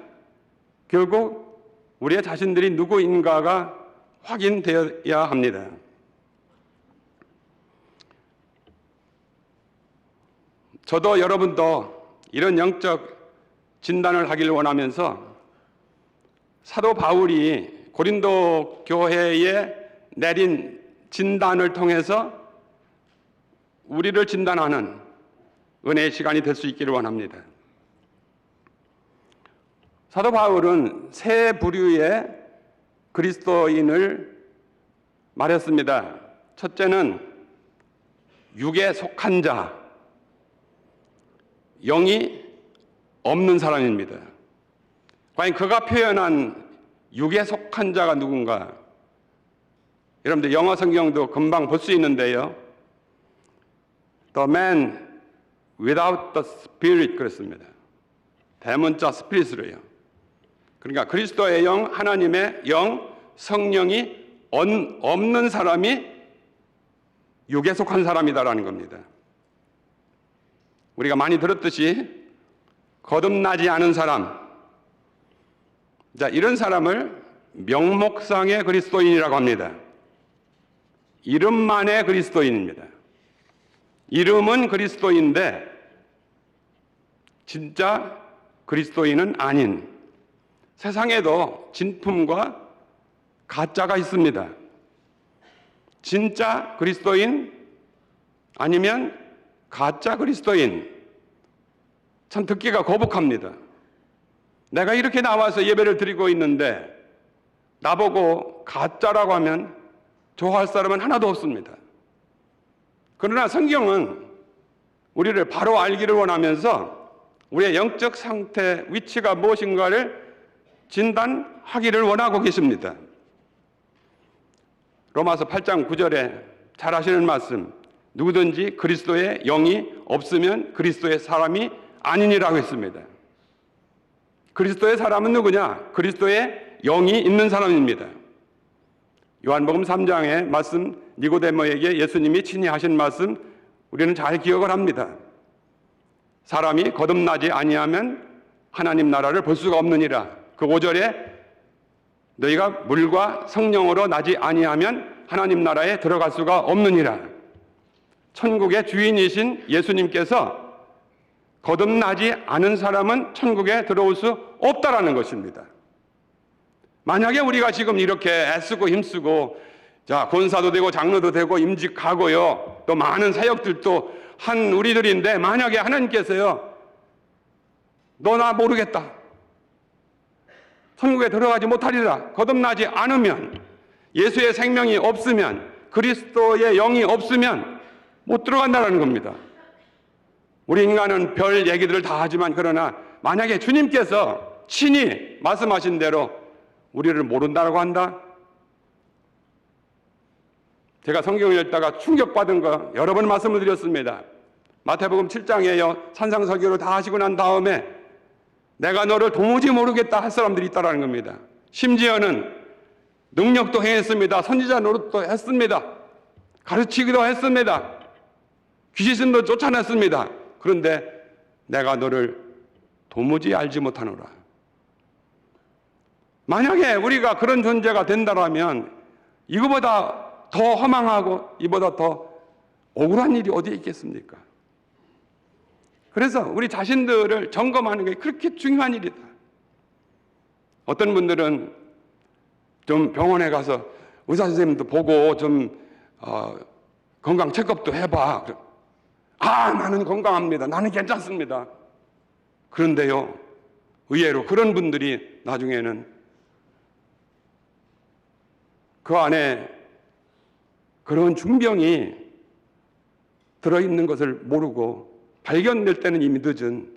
결국 우리의 자신들이 누구인가가 확인되어야 합니다. 저도 여러분도 이런 영적 진단을 하기를 원하면서 사도 바울이 고린도 교회에 내린 진단을 통해서 우리를 진단하는 은혜의 시간이 될 수 있기를 원합니다. 사도 바울은 세 부류의 그리스도인을 말했습니다. 첫째는 육에 속한 자, 영이 없는 사람입니다. 과연 그가 표현한 육에 속한 자가 누군가? 여러분들 영어 성경도 금방 볼 수 있는데요. The man without the spirit 그랬습니다. 대문자 스피릿으로요. 그러니까 그리스도의 영, 하나님의 영, 성령이 없는 사람이 육에 속한 사람이다라는 겁니다. 우리가 많이 들었듯이 거듭나지 않은 사람, 자, 이런 사람을 명목상의 그리스도인이라고 합니다. 이름만의 그리스도인입니다. 이름은 그리스도인인데 진짜 그리스도인은 아닌, 세상에도 진품과 가짜가 있습니다. 진짜 그리스도인 아니면 가짜 그리스도인, 참 듣기가 거북합니다. 내가 이렇게 나와서 예배를 드리고 있는데 나보고 가짜라고 하면 좋아할 사람은 하나도 없습니다. 그러나 성경은 우리를 바로 알기를 원하면서 우리의 영적 상태, 위치가 무엇인가를 진단하기를 원하고 계십니다. 로마서 8장 9절에 잘 아시는 말씀, 누구든지 그리스도의 영이 없으면 그리스도의 사람이 아니니라고 했습니다. 그리스도의 사람은 누구냐? 그리스도의 영이 있는 사람입니다. 요한복음 3장의 말씀, 니고데모에게 예수님이 친히 하신 말씀 우리는 잘 기억을 합니다. 사람이 거듭나지 아니하면 하나님 나라를 볼 수가 없느니라. 그 5절에 너희가 물과 성령으로 나지 아니하면 하나님 나라에 들어갈 수가 없느니라. 천국의 주인이신 예수님께서 거듭나지 않은 사람은 천국에 들어올 수 없다라는 것입니다. 만약에 우리가 지금 이렇게 애쓰고 힘쓰고 자, 권사도 되고 장로도 되고 임직하고요, 또 많은 사역들도 한 우리들인데 만약에 하나님께서요, 너 나 모르겠다, 천국에 들어가지 못하리라, 거듭나지 않으면, 예수의 생명이 없으면, 그리스도의 영이 없으면 못 들어간다는 겁니다. 우리 인간은 별 얘기들을 다 하지만 그러나 만약에 주님께서 친히 말씀하신 대로 우리를 모른다고 한다? 제가 성경을 읽다가 충격받은 거 여러 번 말씀을 드렸습니다. 마태복음 7장에요, 산상설교를 다 하시고 난 다음에 내가 너를 도무지 모르겠다 할 사람들이 있다는 겁니다. 심지어는 능력도 행했습니다. 선지자 노릇도 했습니다. 가르치기도 했습니다. 귀신도 쫓아냈습니다. 그런데 내가 너를 도무지 알지 못하노라. 만약에 우리가 그런 존재가 된다면 이거보다 더 허망하고 이보다 더 억울한 일이 어디에 있겠습니까? 그래서 우리 자신들을 점검하는 게 그렇게 중요한 일이다. 어떤 분들은 좀 병원에 가서 의사 선생님도 보고 좀 건강 체크업도 해봐. 나는 건강합니다. 나는 괜찮습니다. 그런데요, 의외로 그런 분들이 나중에는 그 안에 그런 중병이 들어있는 것을 모르고 발견될 때는 이미 늦은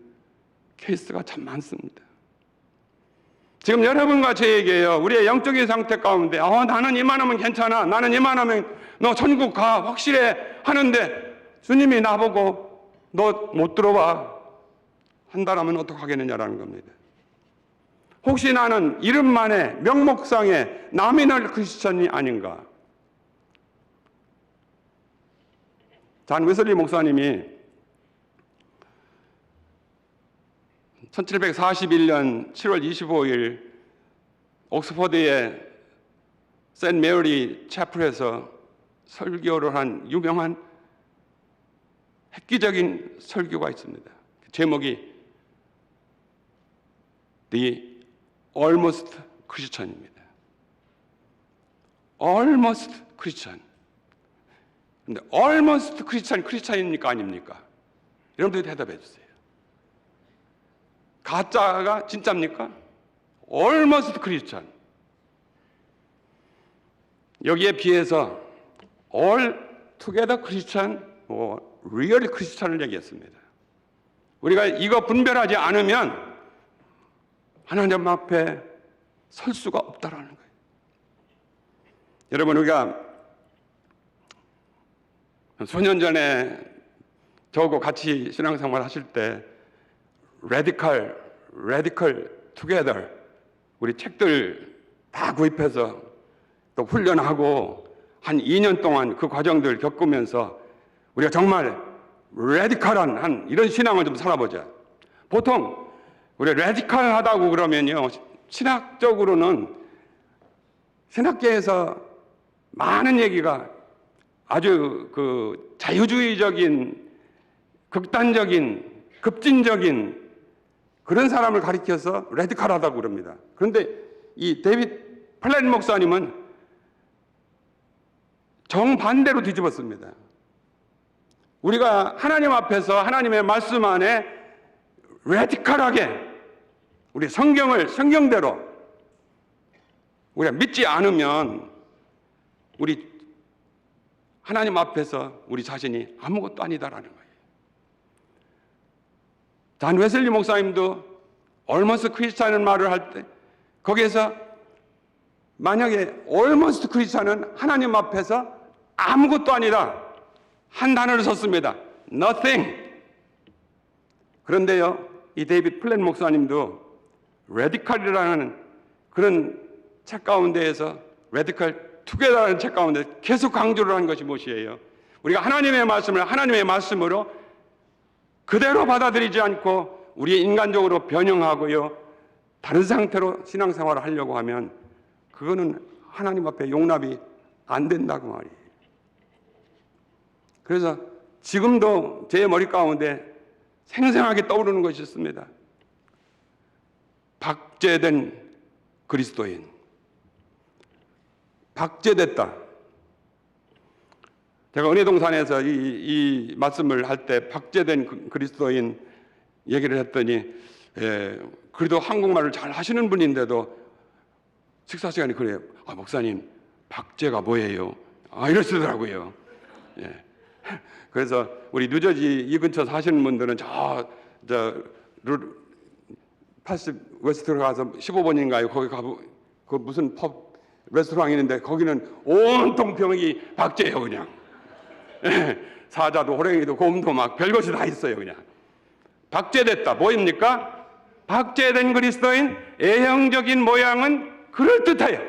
케이스가 참 많습니다. 지금 여러분과 저에게요, 우리의 영적인 상태 가운데 나는 이만하면 괜찮아, 나는 이만하면 너 천국 가, 확실해 하는데 주님이 나보고 너 못 들어와 한다라면 어떡하겠느냐라는 겁니다. 혹시 나는 이름만의 명목상의 나미널 크리스천이 아닌가? 잔 웨슬리 목사님이 1741년 7월 25일 옥스퍼드의 세인트 메리 채플에서 설교를 한 유명한 획기적인 설교가 있습니다. 제목이 The Almost Christian입니다. Almost Christian. 근데 Almost Christian, 크리스찬입니까 아닙니까? 여러분들이 대답해 주세요. 가짜가 진짜입니까? Almost Christian. 여기에 비해서 All Together Christian, Real Christian을 얘기했습니다. 우리가 이거 분별하지 않으면 하나님 앞에 설 수가 없다라는 거예요. 여러분, 우리가 수년 전에 저하고 같이 신앙생활 하실 때 Radical Together 우리 책들 다 구입해서 또 훈련하고 한 2년 동안 그 과정들 겪으면서 우리가 정말 레디컬한 이런 신앙을 좀 살아보자. 보통 우리 레디컬하다고 그러면요, 신학적으로는 신학계에서 많은 얘기가 아주 그 자유주의적인, 극단적인, 급진적인 그런 사람을 가리켜서 레디컬하다고 그럽니다. 그런데 이 데이빗 플랫 목사님은 정반대로 뒤집었습니다. 우리가 하나님 앞에서 하나님의 말씀 안에 레디컬하게 우리 성경대로 우리가 믿지 않으면 우리 하나님 앞에서 우리 자신이 아무것도 아니다라는 거예요. 잔 웨슬리 목사님도 almost 크리스찬은 말을 할 때 거기에서 만약에 almost 크리스찬은 하나님 앞에서 아무것도 아니다 한 단어를 썼습니다. Nothing. 그런데요, 이 데이빗 플랫 목사님도 레디컬이라는 그런 책 가운데에서 레디컬 투게더라는 책 가운데 계속 강조를 하는 것이 무엇이에요? 우리가 하나님의 말씀을 하나님의 말씀으로 그대로 받아들이지 않고 우리 인간적으로 변형하고요, 다른 상태로 신앙생활을 하려고 하면 그거는 하나님 앞에 용납이 안 된다고 말이에요. 그래서 지금도 제 머리 가운데 생생하게 떠오르는 것이 있습니다. 박제된 그리스도인. 박제됐다. 제가 은혜동산에서 이 말씀을 할 때 박제된 그리스도인 얘기를 했더니, 그래도 한국말을 잘 하시는 분인데도 식사 시간에 그래요. 목사님, 박제가 뭐예요? 이러시더라고요. 예. 그래서 우리 뉴저지 이 근처 사시는 분들은 저 80 웨스트로 가서 15번인가요? 거기 가보 그 무슨 펍 레스토랑 있는데 거기는 온통 병이 박제예요, 그냥. 사자도 호랭이도 곰도 막 별것이 다 있어요, 그냥. 박제됐다. 뭐입니까? 박제된 그리스도인 A형적인 모양은 그럴듯해요.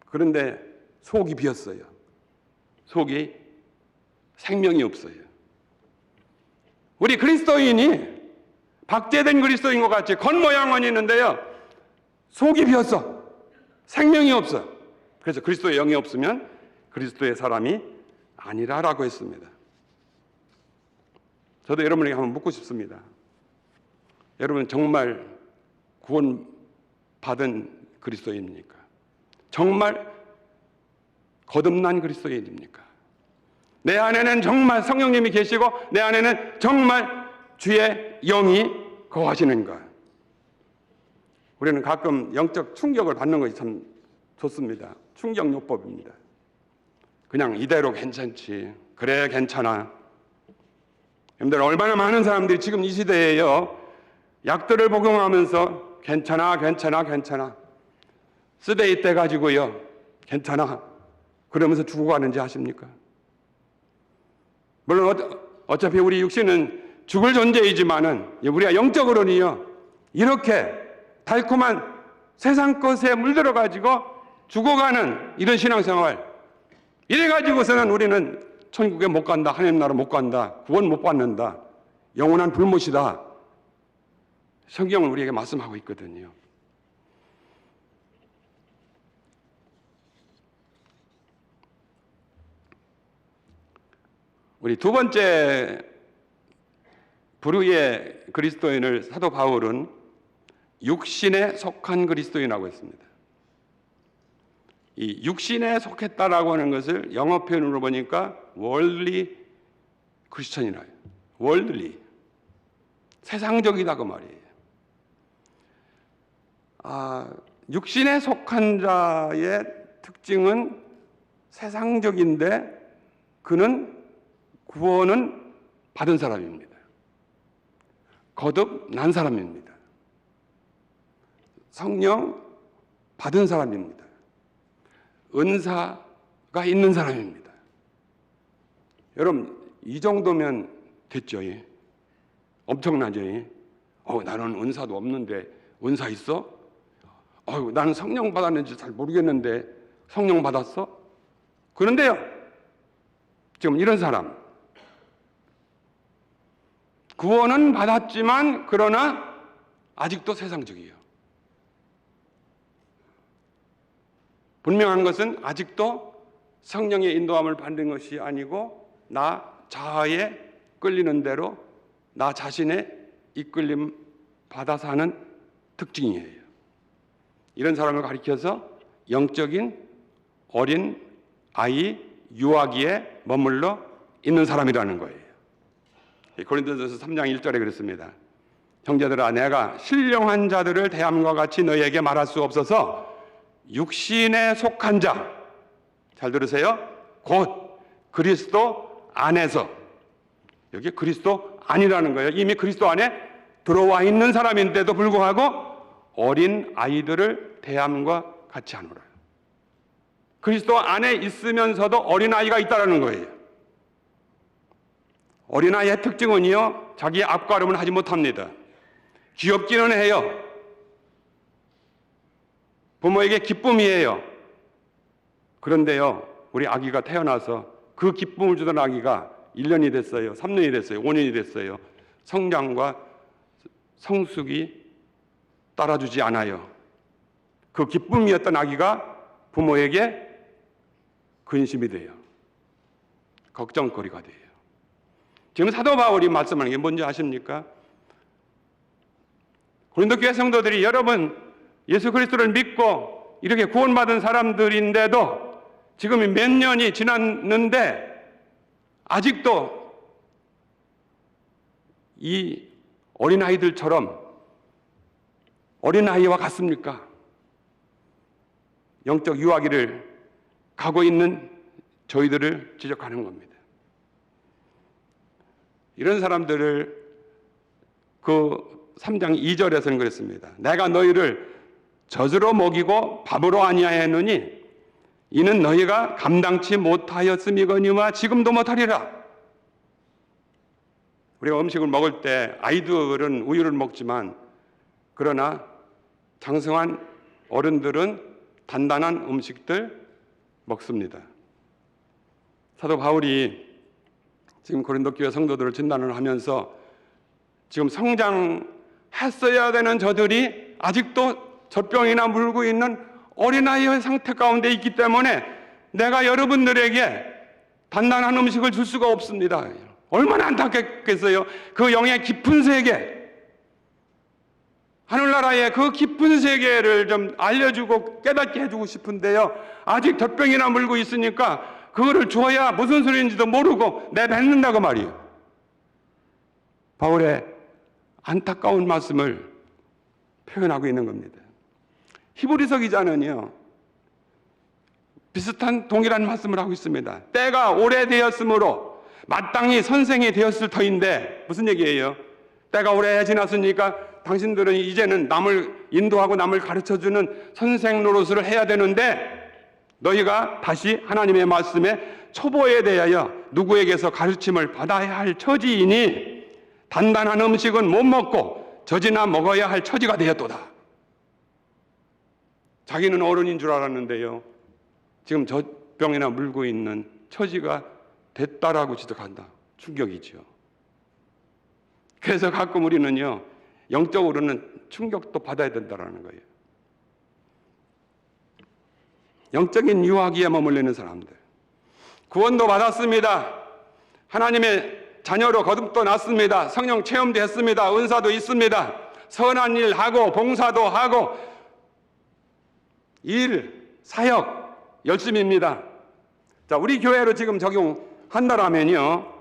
그런데 속이 비었어요. 속이 생명이 없어요. 우리 그리스도인이 박제된 그리스도인 것 같이 겉모양은 있는데요, 속이 비었어. 생명이 없어. 그래서 그리스도의 영이 없으면 그리스도의 사람이 아니라라고 했습니다. 저도 여러분에게 한번 묻고 싶습니다. 여러분 정말 구원받은 그리스도인입니까? 정말 거듭난 그리스도인입니까? 내 안에는 정말 성령님이 계시고 내 안에는 정말 주의 영이 거하시는가? 우리는 가끔 영적 충격을 받는 것이 참 좋습니다. 충격요법입니다. 그냥 이대로 괜찮지. 그래, 괜찮아. 여러분들 얼마나 많은 사람들이 지금 이 시대에요, 약들을 복용하면서 괜찮아, 괜찮아, 괜찮아. 쓰데이 때 가지고요, 괜찮아. 그러면서 죽어가는지 아십니까? 물론 어차피 우리 육신은 죽을 존재이지만은 우리가 영적으로는요, 이렇게 달콤한 세상 것에 물들어 가지고 죽어가는 이런 신앙생활, 이래 가지고서는 우리는 천국에 못 간다, 하나님 나라 못 간다, 구원 못 받는다, 영원한 불못이다, 성경은 우리에게 말씀하고 있거든요. 우리 두 번째 부류의 그리스도인을 사도 바울은 육신에 속한 그리스도인이라고 했습니다. 이 육신에 속했다라고 하는 것을 영어 표현으로 보니까 worldly 크리스천이라 해요. worldly, 세상적이다 그 말이에요. 육신에 속한 자의 특징은 세상적인데 그는 구원은 받은 사람입니다. 거듭난 사람입니다. 성령 받은 사람입니다. 은사가 있는 사람입니다. 여러분, 이 정도면 됐죠? 엄청나죠? 나는 은사도 없는데 은사 있어? 나는 성령 받았는지 잘 모르겠는데 성령 받았어? 그런데요, 지금 이런 사람, 구원은 받았지만 그러나 아직도 세상적이에요. 분명한 것은 아직도 성령의 인도함을 받는 것이 아니고 나 자아에 끌리는 대로 나 자신의 이끌림 받아 사는 특징이에요. 이런 사람을 가리켜서 영적인 어린 아이 유아기에 머물러 있는 사람이라는 거예요. 고린도전서 3장 1절에 그랬습니다. 형제들아, 내가 신령한 자들을 대함과 같이 너희에게 말할 수 없어서 육신에 속한 자, 잘 들으세요, 곧 그리스도 안에서, 여기 그리스도 안이라는 거예요. 이미 그리스도 안에 들어와 있는 사람인데도 불구하고 어린 아이들을 대함과 같이 하노라. 그리스도 안에 있으면서도 어린아이가 있다는 거예요. 어린아이의 특징은요, 자기의 앞가름을 하지 못합니다. 귀엽기는 해요. 부모에게 기쁨이에요. 그런데요, 우리 아기가 태어나서 그 기쁨을 주던 아기가 1년이 됐어요, 3년이 됐어요, 5년이 됐어요. 성장과 성숙이 따라주지 않아요. 그 기쁨이었던 아기가 부모에게 근심이 돼요. 걱정거리가 돼요. 지금 사도 바울이 말씀하는 게 뭔지 아십니까? 고린도 교회 성도들이 여러분 예수 그리스도를 믿고 이렇게 구원받은 사람들인데도 지금 몇 년이 지났는데 아직도 이 어린아이들처럼 어린아이와 같습니까? 영적 유아기를 가고 있는 저희들을 지적하는 겁니다. 이런 사람들을 그 3장 2절에서는 그랬습니다. 내가 너희를 젖으로 먹이고 밥으로 아니하였느니 이는 너희가 감당치 못하였음이거니와 지금도 못하리라. 우리가 음식을 먹을 때 아이들은 우유를 먹지만 그러나 장성한 어른들은 단단한 음식들 먹습니다. 사도 바울이 지금 고린도 교회 성도들을 진단을 하면서 지금 성장했어야 되는 저들이 아직도 젖병이나 물고 있는 어린아이의 상태 가운데 있기 때문에 내가 여러분들에게 단단한 음식을 줄 수가 없습니다. 얼마나 안타깝겠어요. 그 영의 깊은 세계, 하늘나라의 그 깊은 세계를 좀 알려주고 깨닫게 해주고 싶은데요, 아직 젖병이나 물고 있으니까 그거를 줘야 무슨 소리인지도 모르고 내뱉는다고 말이에요. 바울의 안타까운 말씀을 표현하고 있는 겁니다. 히브리서 기자는요, 비슷한 동일한 말씀을 하고 있습니다. 때가 오래되었으므로 마땅히 선생이 되었을 터인데, 무슨 얘기예요? 때가 오래 지났으니까 당신들은 이제는 남을 인도하고 남을 가르쳐주는 선생 노릇을 해야 되는데, 너희가 다시 하나님의 말씀에 초보에 대하여 누구에게서 가르침을 받아야 할 처지이니 단단한 음식은 못 먹고 젖이나 먹어야 할 처지가 되었도다. 자기는 어른인 줄 알았는데요, 지금 젖병이나 물고 있는 처지가 됐다라고 지적한다. 충격이죠. 그래서 가끔 우리는요, 영적으로는 충격도 받아야 된다는 거예요. 영적인 유아기에 머물리는 사람들, 구원도 받았습니다. 하나님의 자녀로 거듭도 났습니다. 성령 체험도 했습니다. 은사도 있습니다. 선한 일 하고 봉사도 하고 일, 사역 열심입니다. 자, 우리 교회로 지금 적용한다라면요,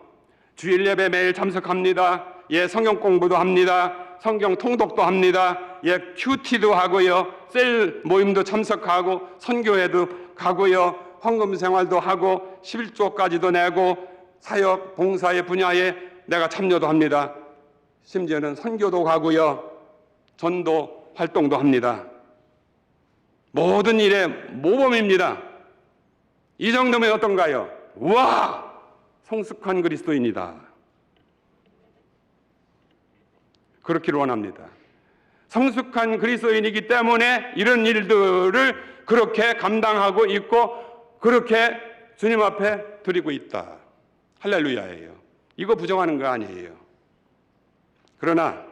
주일 예배 매일 참석합니다. 예, 성경 공부도 합니다. 성경 통독도 합니다. 예, 큐티도 하고요. 셀 모임도 참석하고 선교회도 가고요. 헌금 생활도 하고 11조까지도 내고 사역, 봉사의 분야에 내가 참여도 합니다. 심지어는 선교도 가고요. 전도 활동도 합니다. 모든 일에 모범입니다. 이 정도면 어떤가요? 우와! 성숙한 그리스도인이다. 그렇기를 원합니다. 성숙한 그리스도인이기 때문에 이런 일들을 그렇게 감당하고 있고 그렇게 주님 앞에 드리고 있다. 할렐루야예요. 이거 부정하는 거 아니에요. 그러나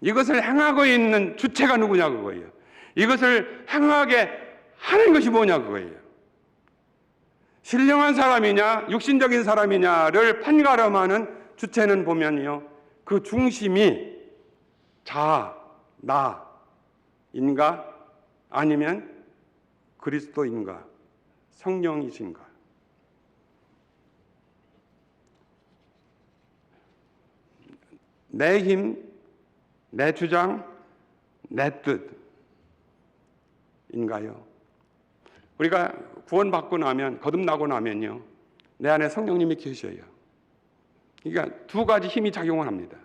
이것을 행하고 있는 주체가 누구냐 그거예요. 이것을 행하게 하는 것이 뭐냐 그거예요. 신령한 사람이냐 육신적인 사람이냐를 판가름하는 주체는 보면요, 그 중심이 자, 나인가 아니면 그리스도인가 성령이신가. 내 힘, 내 주장, 내 뜻인가요? 우리가 구원받고 나면, 거듭나고 나면요, 내 안에 성령님이 계셔요. 그러니까 두 가지 힘이 작용을 합니다.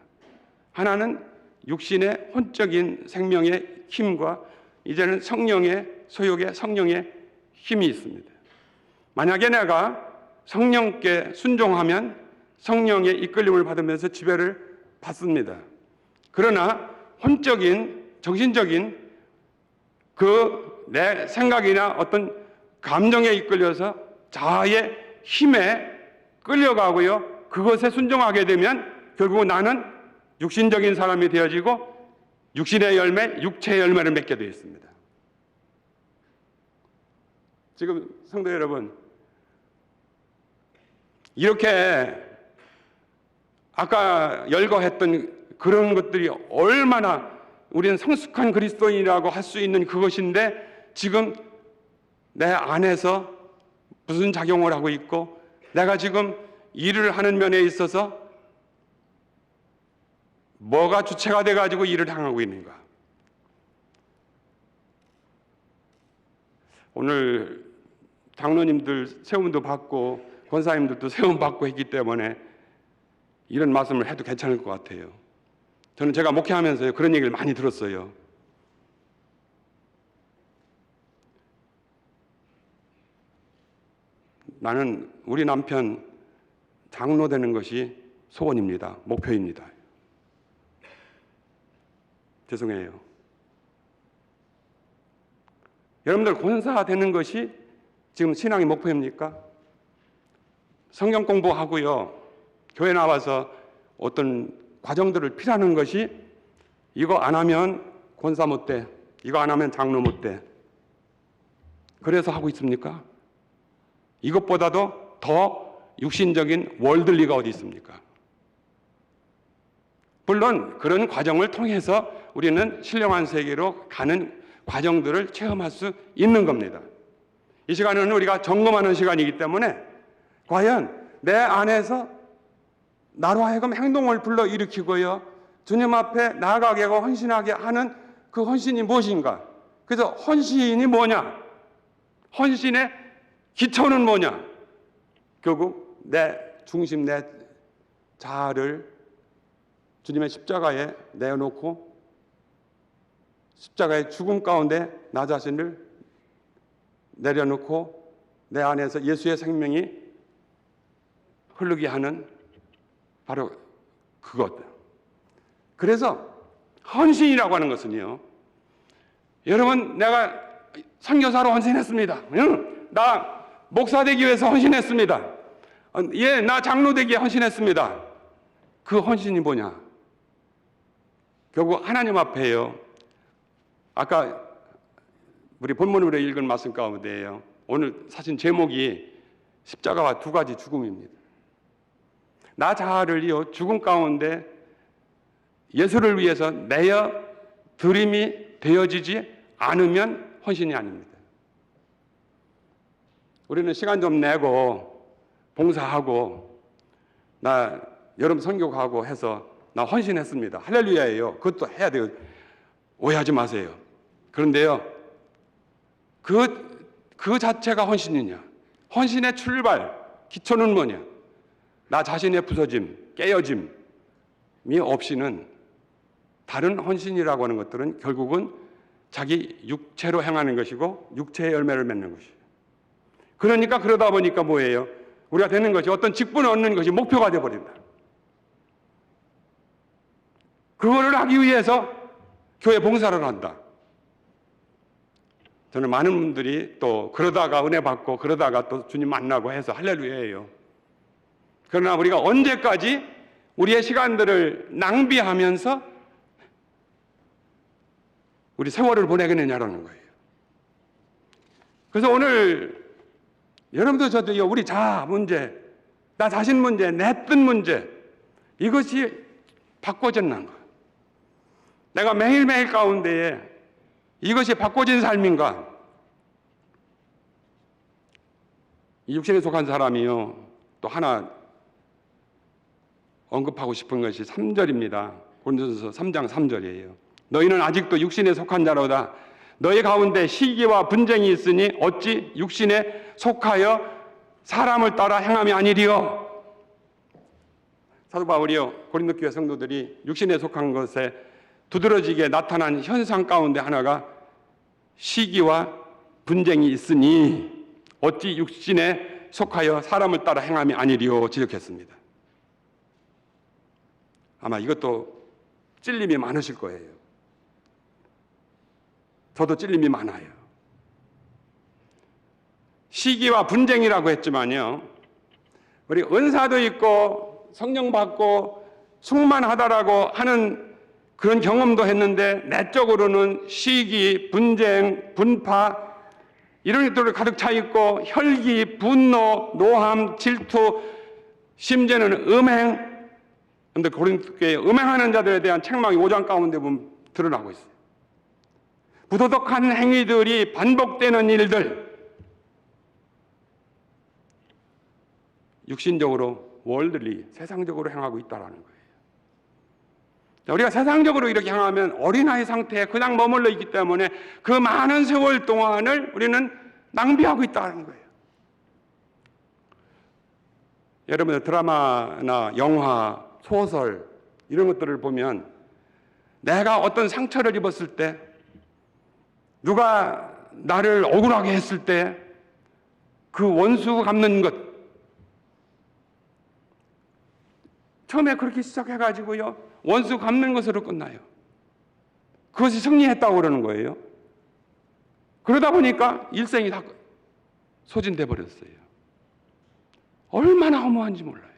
하나는 육신의 혼적인 생명의 힘과 이제는 성령의 소욕의 성령의 힘이 있습니다. 만약에 내가 성령께 순종하면 성령의 이끌림을 받으면서 지배를 받습니다. 그러나 혼적인 정신적인 그 내 생각이나 어떤 감정에 이끌려서 자아의 힘에 끌려가고요, 그것에 순종하게 되면 결국 나는 육신적인 사람이 되어지고 육신의 열매, 육체의 열매를 맺게 되어 있습니다. 지금 성도 여러분, 이렇게 아까 열거했던 그런 것들이 얼마나 우리는 성숙한 그리스도인이라고 할 수 있는 그것인데, 지금 내 안에서 무슨 작용을 하고 있고 내가 지금 일을 하는 면에 있어서 뭐가 주체가 돼가지고 일을 향하고 있는가. 오늘 장로님들 세움도 받고 권사님들도 세움 받고 했기 때문에 이런 말씀을 해도 괜찮을 것 같아요. 저는 제가 목회하면서 그런 얘기를 많이 들었어요. 나는 우리 남편 장로 되는 것이 소원입니다. 목표입니다. 죄송해요. 여러분들 권사 되는 것이 지금 신앙의 목표입니까? 성경 공부하고요, 교회 나와서 어떤 과정들을 필요하는 것이 이거 안 하면 권사 못 돼, 이거 안 하면 장로 못 돼, 그래서 하고 있습니까? 이것보다도 더 육신적인 월들리가 어디 있습니까? 물론 그런 과정을 통해서 우리는 신령한 세계로 가는 과정들을 체험할 수 있는 겁니다. 이 시간은 우리가 점검하는 시간이기 때문에 과연 내 안에서 나로 하여금 행동을 불러일으키고요, 주님 앞에 나아가게 하고 헌신하게 하는 그 헌신이 무엇인가? 그래서 헌신이 뭐냐? 헌신의 기초는 뭐냐? 결국 내 중심, 내 자아를 주님의 십자가에 내어놓고 십자가의 죽음 가운데 나 자신을 내려놓고 내 안에서 예수의 생명이 흐르게 하는 바로 그것. 그래서 헌신이라고 하는 것은요, 여러분, 내가 선교사로 헌신했습니다. 나 목사 되기 위해서 헌신했습니다. 예, 나 장로 되기 위해 헌신했습니다. 그 헌신이 뭐냐? 결국 하나님 앞에요. 아까 우리 본문으로 읽은 말씀 가운데에요, 오늘 사실 제목이 십자가와 두 가지 죽음입니다. 나 자아를요, 죽음 가운데 예수를 위해서 내어 드림이 되어지지 않으면 헌신이 아닙니다. 우리는 시간 좀 내고 봉사하고 나 여름 선교 가고 해서 나 헌신했습니다. 할렐루야예요. 그것도 해야 돼요. 오해하지 마세요. 그런데요, 그 자체가 헌신이냐? 헌신의 출발, 기초는 뭐냐? 나 자신의 부서짐, 깨어짐이 없이는 다른 헌신이라고 하는 것들은 결국은 자기 육체로 행하는 것이고 육체의 열매를 맺는 것이에요. 그러니까 그러다 보니까 뭐예요? 우리가 되는 것이 어떤 직분을 얻는 것이 목표가 되어버린다. 그거를 하기 위해서 교회 봉사를 한다. 저는 많은 분들이 또 그러다가 은혜 받고 그러다가 또 주님 만나고 해서 할렐루야예요. 그러나 우리가 언제까지 우리의 시간들을 낭비하면서 우리 세월을 보내겠느냐라는 거예요. 그래서 오늘 여러분도 저도 우리 자아 문제, 나 자신 문제, 내 뜻 문제, 이것이 바꿔졌는 거예요. 내가 매일매일 가운데에 이것이 바꿔진 삶인가? 이 육신에 속한 사람이요, 또 하나 언급하고 싶은 것이 3절입니다. 고린도전서 3장 3절이에요. 너희는 아직도 육신에 속한 자로다. 너희 가운데 시기와 분쟁이 있으니 어찌 육신에 속하여 사람을 따라 행함이 아니리요. 사도 바울이요, 고린도 교회 성도들이 육신에 속한 것에 두드러지게 나타난 현상 가운데 하나가 시기와 분쟁이 있으니 어찌 육신에 속하여 사람을 따라 행함이 아니리요 지적했습니다. 아마 이것도 찔림이 많으실 거예요. 저도 찔림이 많아요. 시기와 분쟁이라고 했지만요, 우리 은사도 있고 성령 받고 충만하다라고 하는 그런 경험도 했는데 내적으로는 시기, 분쟁, 분파 이런 것들을 가득 차 있고 혈기, 분노, 노함, 질투, 심지어는 음행. 그런데 고린도 교회에 음행하는 자들에 대한 책망이 5장 가운데 보면 드러나고 있어요. 부도덕한 행위들이 반복되는 일들, 육신적으로 월들리 세상적으로 행하고 있다는 거예요. 우리가 세상적으로 이렇게 행하면 어린아이 상태에 그냥 머물러 있기 때문에 그 많은 세월 동안을 우리는 낭비하고 있다는 거예요. 여러분들 드라마나 영화, 소설 이런 것들을 보면 내가 어떤 상처를 입었을 때, 누가 나를 억울하게 했을 때 그 원수 갚는 것, 처음에 그렇게 시작해가지고요, 원수 갚는 것으로 끝나요. 그것이 승리했다고 그러는 거예요. 그러다 보니까 일생이 다 소진돼 버렸어요. 얼마나 허무한지 몰라요.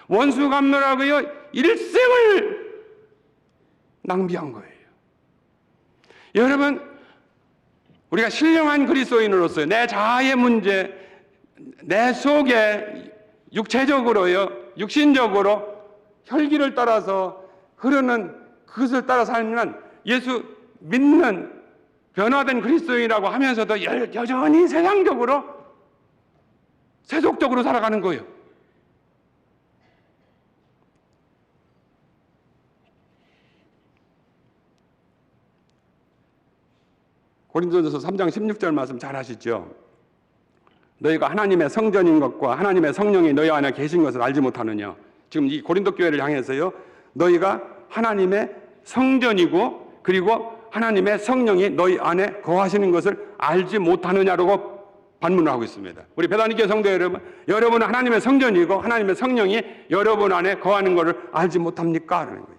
원수 갚느라고요 일생을 낭비한 거예요. 여러분, 우리가 신령한 그리스도인으로서 내 자아의 문제, 내 속에 육체적으로요, 육신적으로 혈기를 따라서 흐르는 그것을 따라 살면 예수 믿는 변화된 그리스도인이라고 하면서도 여전히 세상적으로 세속적으로 살아가는 거예요. 고린도전서 3장 16절 말씀 잘 아시죠? 너희가 하나님의 성전인 것과 하나님의 성령이 너희 안에 계신 것을 알지 못하느냐. 지금 이 고린도 교회를 향해서요, 너희가 하나님의 성전이고 그리고 하나님의 성령이 너희 안에 거하시는 것을 알지 못하느냐라고 반문을 하고 있습니다. 우리 베다니교회 성도 여러분, 여러분은 하나님의 성전이고 하나님의 성령이 여러분 안에 거하는 것을 알지 못합니까? 그러는 거예요.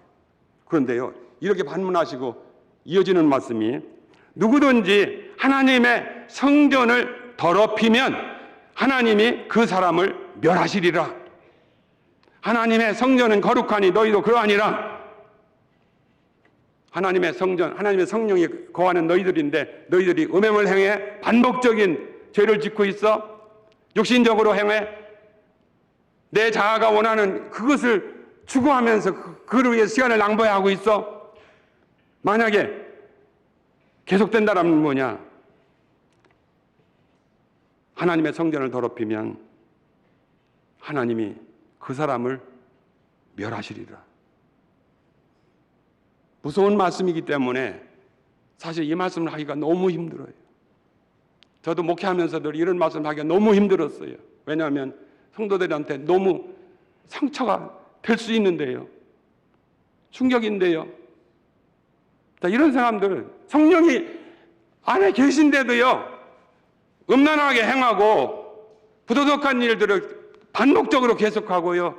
그런데요, 이렇게 반문하시고 이어지는 말씀이, 누구든지 하나님의 성전을 더럽히면 하나님이 그 사람을 멸하시리라. 하나님의 성전은 거룩하니 너희도 그러하니라. 하나님의 성전, 하나님의 성령이 거하는 너희들인데 너희들이 음행을 행해 반복적인 죄를 짓고 있어. 육신적으로 행해 내 자아가 원하는 그것을 추구하면서 그를 위해 시간을 낭비하고 있어. 만약에 계속된다라면 뭐냐? 하나님의 성전을 더럽히면 하나님이 그 사람을 멸하시리라. 무서운 말씀이기 때문에 사실 이 말씀을 하기가 너무 힘들어요. 저도 목회하면서도 이런 말씀을 하기가 너무 힘들었어요. 왜냐하면 성도들한테 너무 상처가 될 수 있는데요, 충격인데요. 자, 이런 사람들, 성령이 안에 계신데도요 음란하게 행하고 부도덕한 일들을 반복적으로 계속하고요,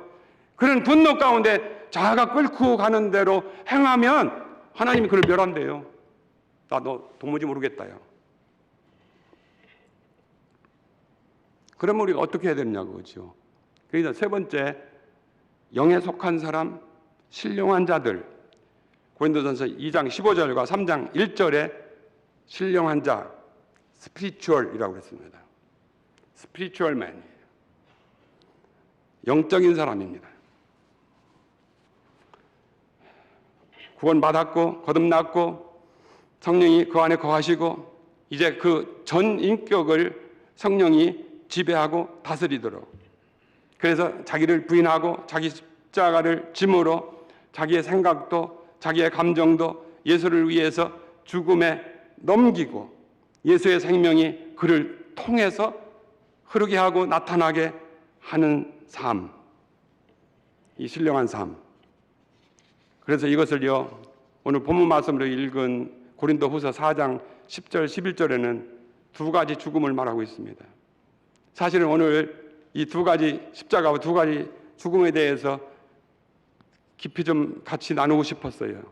그런 분노 가운데 자아가 끌고 가는 대로 행하면 하나님이 그를 멸한대요. 나 너 도무지 모르겠다요. 그러면 우리가 어떻게 해야 되느냐고, 그렇죠? 그래서 세 번째, 영에 속한 사람, 신령한 자들. 고린도전서 2장 15절과 3장 1절에 신령한 자, 스피리추얼이라고 했습니다. 스피리추얼맨, 영적인 사람입니다. 구원받았고 거듭났고 성령이 그 안에 거하시고 이제 그 전 인격을 성령이 지배하고 다스리도록, 그래서 자기를 부인하고 자기 십자가를 짐으로 자기의 생각도 자기의 감정도 예수를 위해서 죽음에 넘기고 예수의 생명이 그를 통해서 흐르게 하고 나타나게 하는 삶, 이 신령한 삶. 그래서 이것을요, 오늘 본문 말씀으로 읽은 고린도후서 4장 10절 11절에는 두 가지 죽음을 말하고 있습니다. 사실은 오늘 이 두 가지 십자가와 두 가지 죽음에 대해서 깊이 좀 같이 나누고 싶었어요.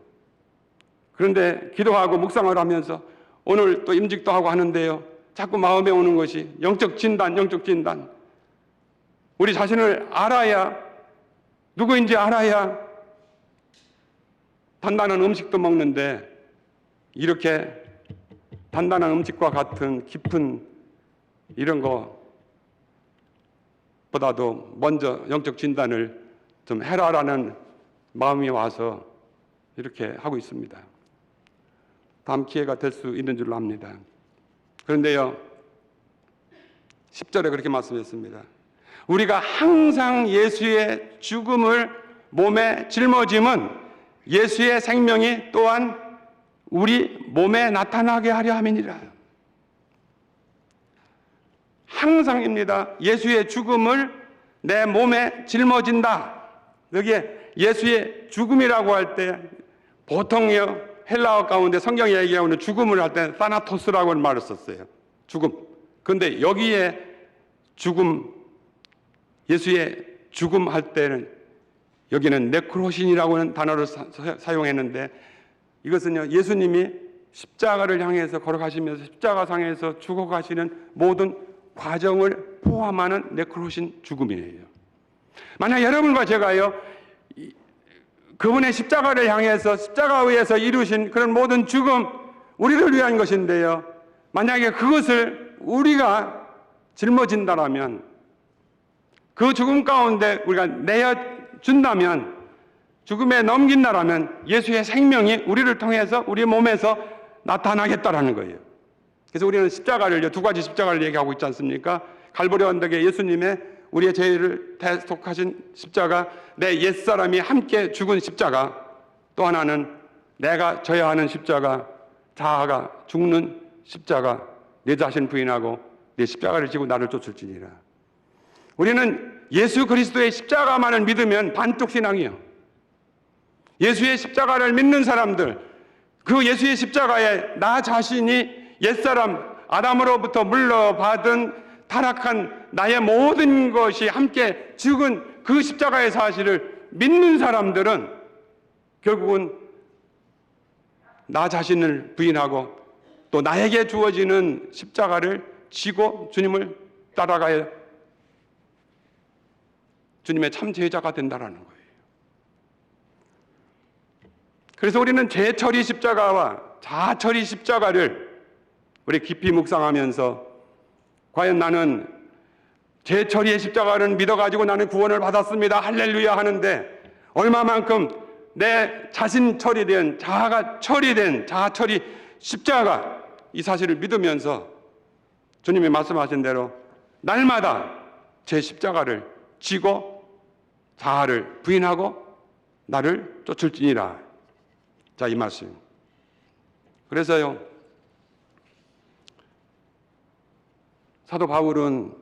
그런데 기도하고 묵상을 하면서 오늘 또 임직도 하고 하는데요, 자꾸 마음에 오는 것이 영적 진단, 영적 진단. 우리 자신을 알아야, 누구인지 알아야 단단한 음식도 먹는데, 이렇게 단단한 음식과 같은 깊은 이런 것보다도 먼저 영적 진단을 좀 해라라는 마음이 와서 이렇게 하고 있습니다. 다음 기회가 될 수 있는 줄로 압니다. 그런데요, 10절에 그렇게 말씀했습니다. 우리가 항상 예수의 죽음을 몸에 짊어짐은 예수의 생명이 또한 우리 몸에 나타나게 하려 함이니라. 항상입니다. 예수의 죽음을 내 몸에 짊어진다. 여기에 예수의 죽음이라고 할 때 보통요, 헬라어 가운데 성경이 얘기하는 죽음을 할 때 사나토스라고 말을 썼어요. 죽음. 그런데 여기에 죽음, 예수의 죽음 할 때는 여기는 네크로신이라고 하는 단어를 사용했는데, 이것은요, 예수님이 십자가를 향해서 걸어가시면서 십자가상에서 죽어가시는 모든 과정을 포함하는 네크로신 죽음이에요. 만약 여러분과 제가요, 그분의 십자가를 향해서 십자가에서 이루신 그런 모든 죽음, 우리를 위한 것인데요, 만약에 그것을 우리가 짊어진다라면, 그 죽음 가운데 우리가 내어준다면, 죽음에 넘긴다라면 예수의 생명이 우리를 통해서 우리 몸에서 나타나겠다라는 거예요. 그래서 우리는 십자가를, 두 가지 십자가를 얘기하고 있지 않습니까? 갈보리 언덕에 예수님의 우리의 죄를 대속하신 십자가, 내 옛사람이 함께 죽은 십자가, 또 하나는 내가 져야 하는 십자가, 자아가 죽는 십자가, 내 자신 부인하고 내 십자가를 지고 나를 쫓을지니라. 우리는 예수 그리스도의 십자가만을 믿으면 반쪽 신앙이요. 예수의 십자가를 믿는 사람들, 그 예수의 십자가에 나 자신이 옛사람 아담으로부터 물러받은 타락한 나의 모든 것이 함께 죽은 그 십자가의 사실을 믿는 사람들은 결국은 나 자신을 부인하고 또 나에게 주어지는 십자가를 지고 주님을 따라가야 주님의 참 제자가 된다는 거예요. 그래서 우리는 죄처리 십자가와 자처리 십자가를 우리 깊이 묵상하면서, 과연 나는 죄처리의 십자가를 믿어가지고 나는 구원을 받았습니다, 할렐루야 하는데, 얼마만큼 내 자신 처리된, 자아가 처리된 자처리 십자가, 이 사실을 믿으면서 주님이 말씀하신 대로 날마다 제 십자가를 지고 자아를 부인하고 나를 쫓을지니라. 자, 이 말씀. 그래서요, 사도 바울은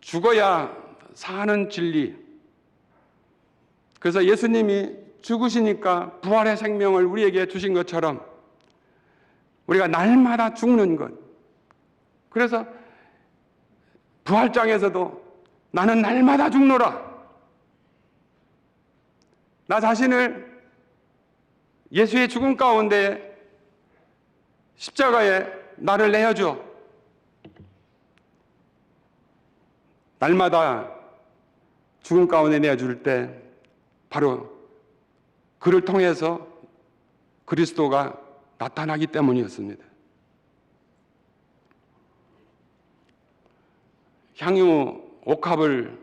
죽어야 사는 진리, 그래서 예수님이 죽으시니까 부활의 생명을 우리에게 주신 것처럼 우리가 날마다 죽는 것, 그래서 부활장에서도 나는 날마다 죽노라, 나 자신을 예수의 죽음 가운데 십자가에 나를 내어줘. 날마다 죽음 가운데 내어줄 때 바로 그를 통해서 그리스도가 나타나기 때문이었습니다. 향유 옥합을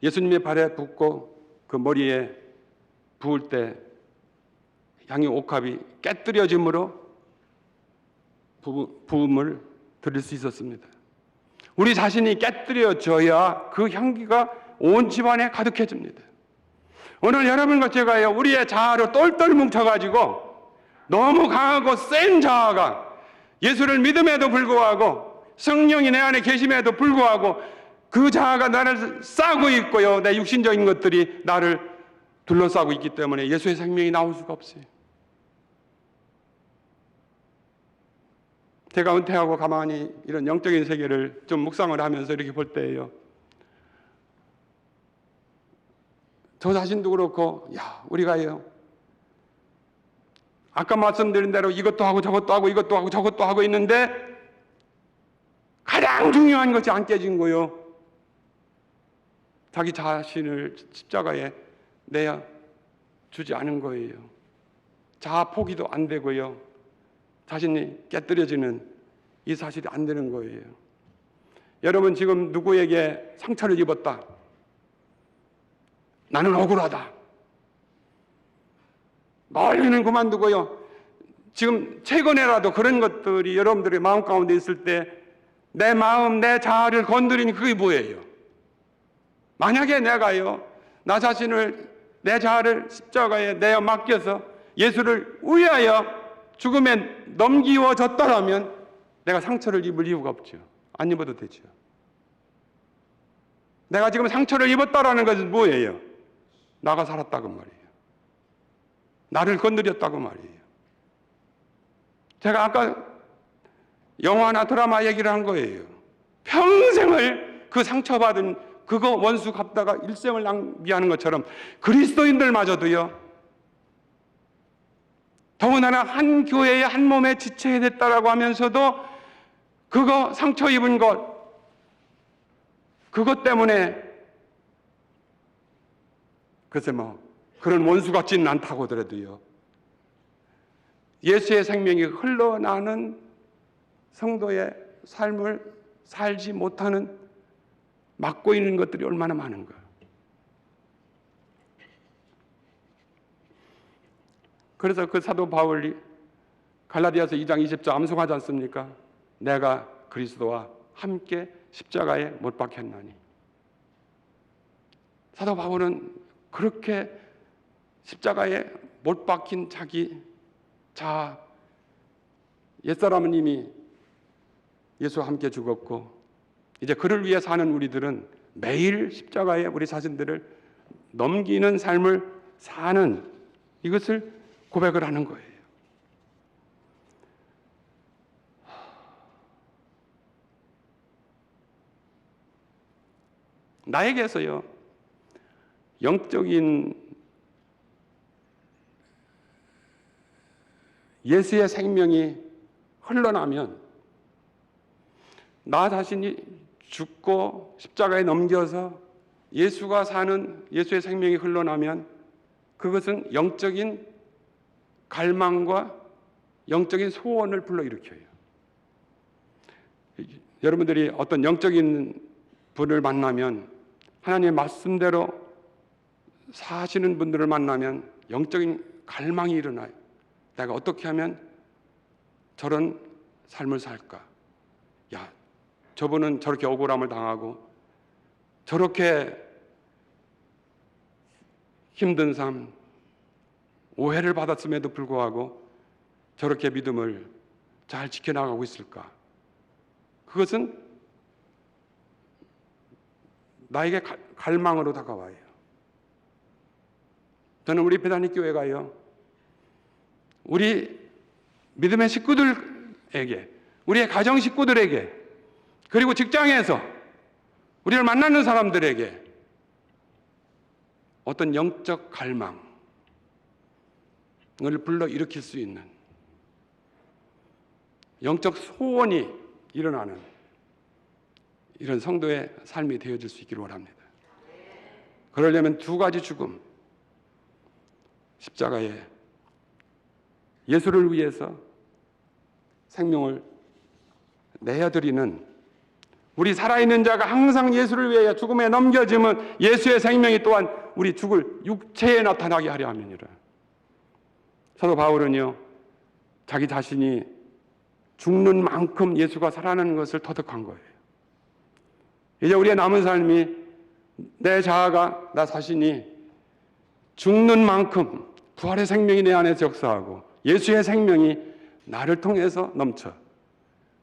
예수님의 발에 붓고 그 머리에 부을 때 향유 옥합이 깨뜨려짐으로 부음을 들을 수 있었습니다. 우리 자신이 깨뜨려져야 그 향기가 온 집안에 가득해집니다. 오늘 여러분과 제가요, 우리의 자아로 똘똘 뭉쳐가지고 너무 강하고 센 자아가 예수를 믿음에도 불구하고 성령이 내 안에 계심에도 불구하고 그 자아가 나를 싸고 있고요, 내 육신적인 것들이 나를 둘러싸고 있기 때문에 예수의 생명이 나올 수가 없어요. 제가 은퇴하고 가만히 이런 영적인 세계를 좀 묵상을 하면서 이렇게 볼 때예요, 저 자신도 그렇고, 우리가요, 아까 말씀드린 대로 이것도 하고 저것도 하고 이것도 하고 저것도 하고 있는데 가장 중요한 것이 안 깨진 거요. 자기 자신을 십자가에 내어 주지 않은 거예요. 자아 포기도 안 되고요. 자신이 깨뜨려지는 이 사실이 안 되는 거예요. 여러분 지금 누구에게 상처를 입었다, 나는 억울하다, 멀리는 그만두고요, 지금 최근에라도 그런 것들이 여러분들의 마음 가운데 있을 때 내 마음, 내 자아를 건드리니 그게 뭐예요? 만약에 내가요, 나 자신을, 내 자아를 십자가에 내어 맡겨서 예수를 위하여 죽음에 넘기워졌더라면 내가 상처를 입을 이유가 없죠. 안 입어도 되죠. 내가 지금 상처를 입었다라는 것은 뭐예요? 나가 살았다고 말이에요. 나를 건드렸다고 말이에요. 제가 아까 영화나 드라마 얘기를 한 거예요. 평생을 그 상처받은 그거 원수 갚다가 일생을 낭비하는 것처럼 그리스도인들마저도요, 더군다나 한 교회의 한 몸에 지쳐야 됐다라고 하면서도 그거 상처 입은 것, 그것 때문에 글쎄 그런 원수 같지는 않다고 하더라도요, 예수의 생명이 흘러나는 성도의 삶을 살지 못하는, 막고 있는 것들이 얼마나 많은가. 그래서 그 사도 바울이 갈라디아서 2장 20절 암송하지 않습니까? 내가 그리스도와 함께 십자가에 못 박혔나니. 사도 바울은 그렇게 십자가에 못 박힌 자기 자아, 옛사람은 이미 예수와 함께 죽었고 이제 그를 위해 사는 우리들은 매일 십자가에 우리 자신들을 넘기는 삶을 사는, 이것을 고백을 하는 거예요. 나에게서요, 영적인 예수의 생명이 흘러나면, 나 자신이 죽고 십자가에 넘겨서 예수가 사는 예수의 생명이 흘러나면 그것은 영적인 갈망과 영적인 소원을 불러일으켜요. 여러분들이 어떤 영적인 분을 만나면, 하나님의 말씀대로 사시는 분들을 만나면 영적인 갈망이 일어나요. 내가 어떻게 하면 저런 삶을 살까? 저분은 저렇게 억울함을 당하고 저렇게 힘든 삶, 오해를 받았음에도 불구하고 저렇게 믿음을 잘 지켜나가고 있을까? 그것은 나에게 갈망으로 다가와요. 저는 우리 베다니 교회가요, 우리 믿음의 식구들에게, 우리의 가정 식구들에게, 그리고 직장에서 우리를 만나는 사람들에게 어떤 영적 갈망을 불러일으킬 수 있는 영적 소원이 일어나는 이런 성도의 삶이 되어질 수 있기를 원합니다. 그러려면 두 가지 죽음, 십자가에 예수를 위해서 생명을 내어드리는 우리 살아있는 자가 항상 예수를 위하여 죽음에 넘겨지면 예수의 생명이 또한 우리 죽을 육체에 나타나게 하려 함이니라. 사도 바울은요, 자기 자신이 죽는 만큼 예수가 살아나는 것을 터득한 거예요. 이제 우리의 남은 삶이 내 자아가, 나 자신이 죽는 만큼 부활의 생명이 내 안에서 역사하고 예수의 생명이 나를 통해서 넘쳐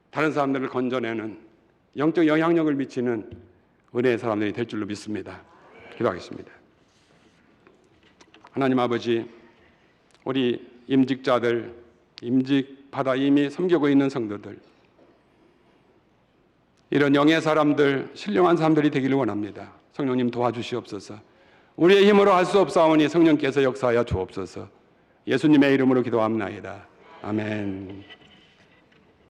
다른 사람들을 건져내는 영적 영향력을 미치는 은혜의 사람들이 될 줄로 믿습니다. 기도하겠습니다. 하나님 아버지, 우리 임직자들, 임직받아 이미 섬기고 있는 성도들, 이런 영의 사람들, 신령한 사람들이 되기를 원합니다. 성령님 도와주시옵소서. 우리의 힘으로 할 수 없사오니 성령께서 역사하여 주옵소서. 예수님의 이름으로 기도합나이다. 아멘.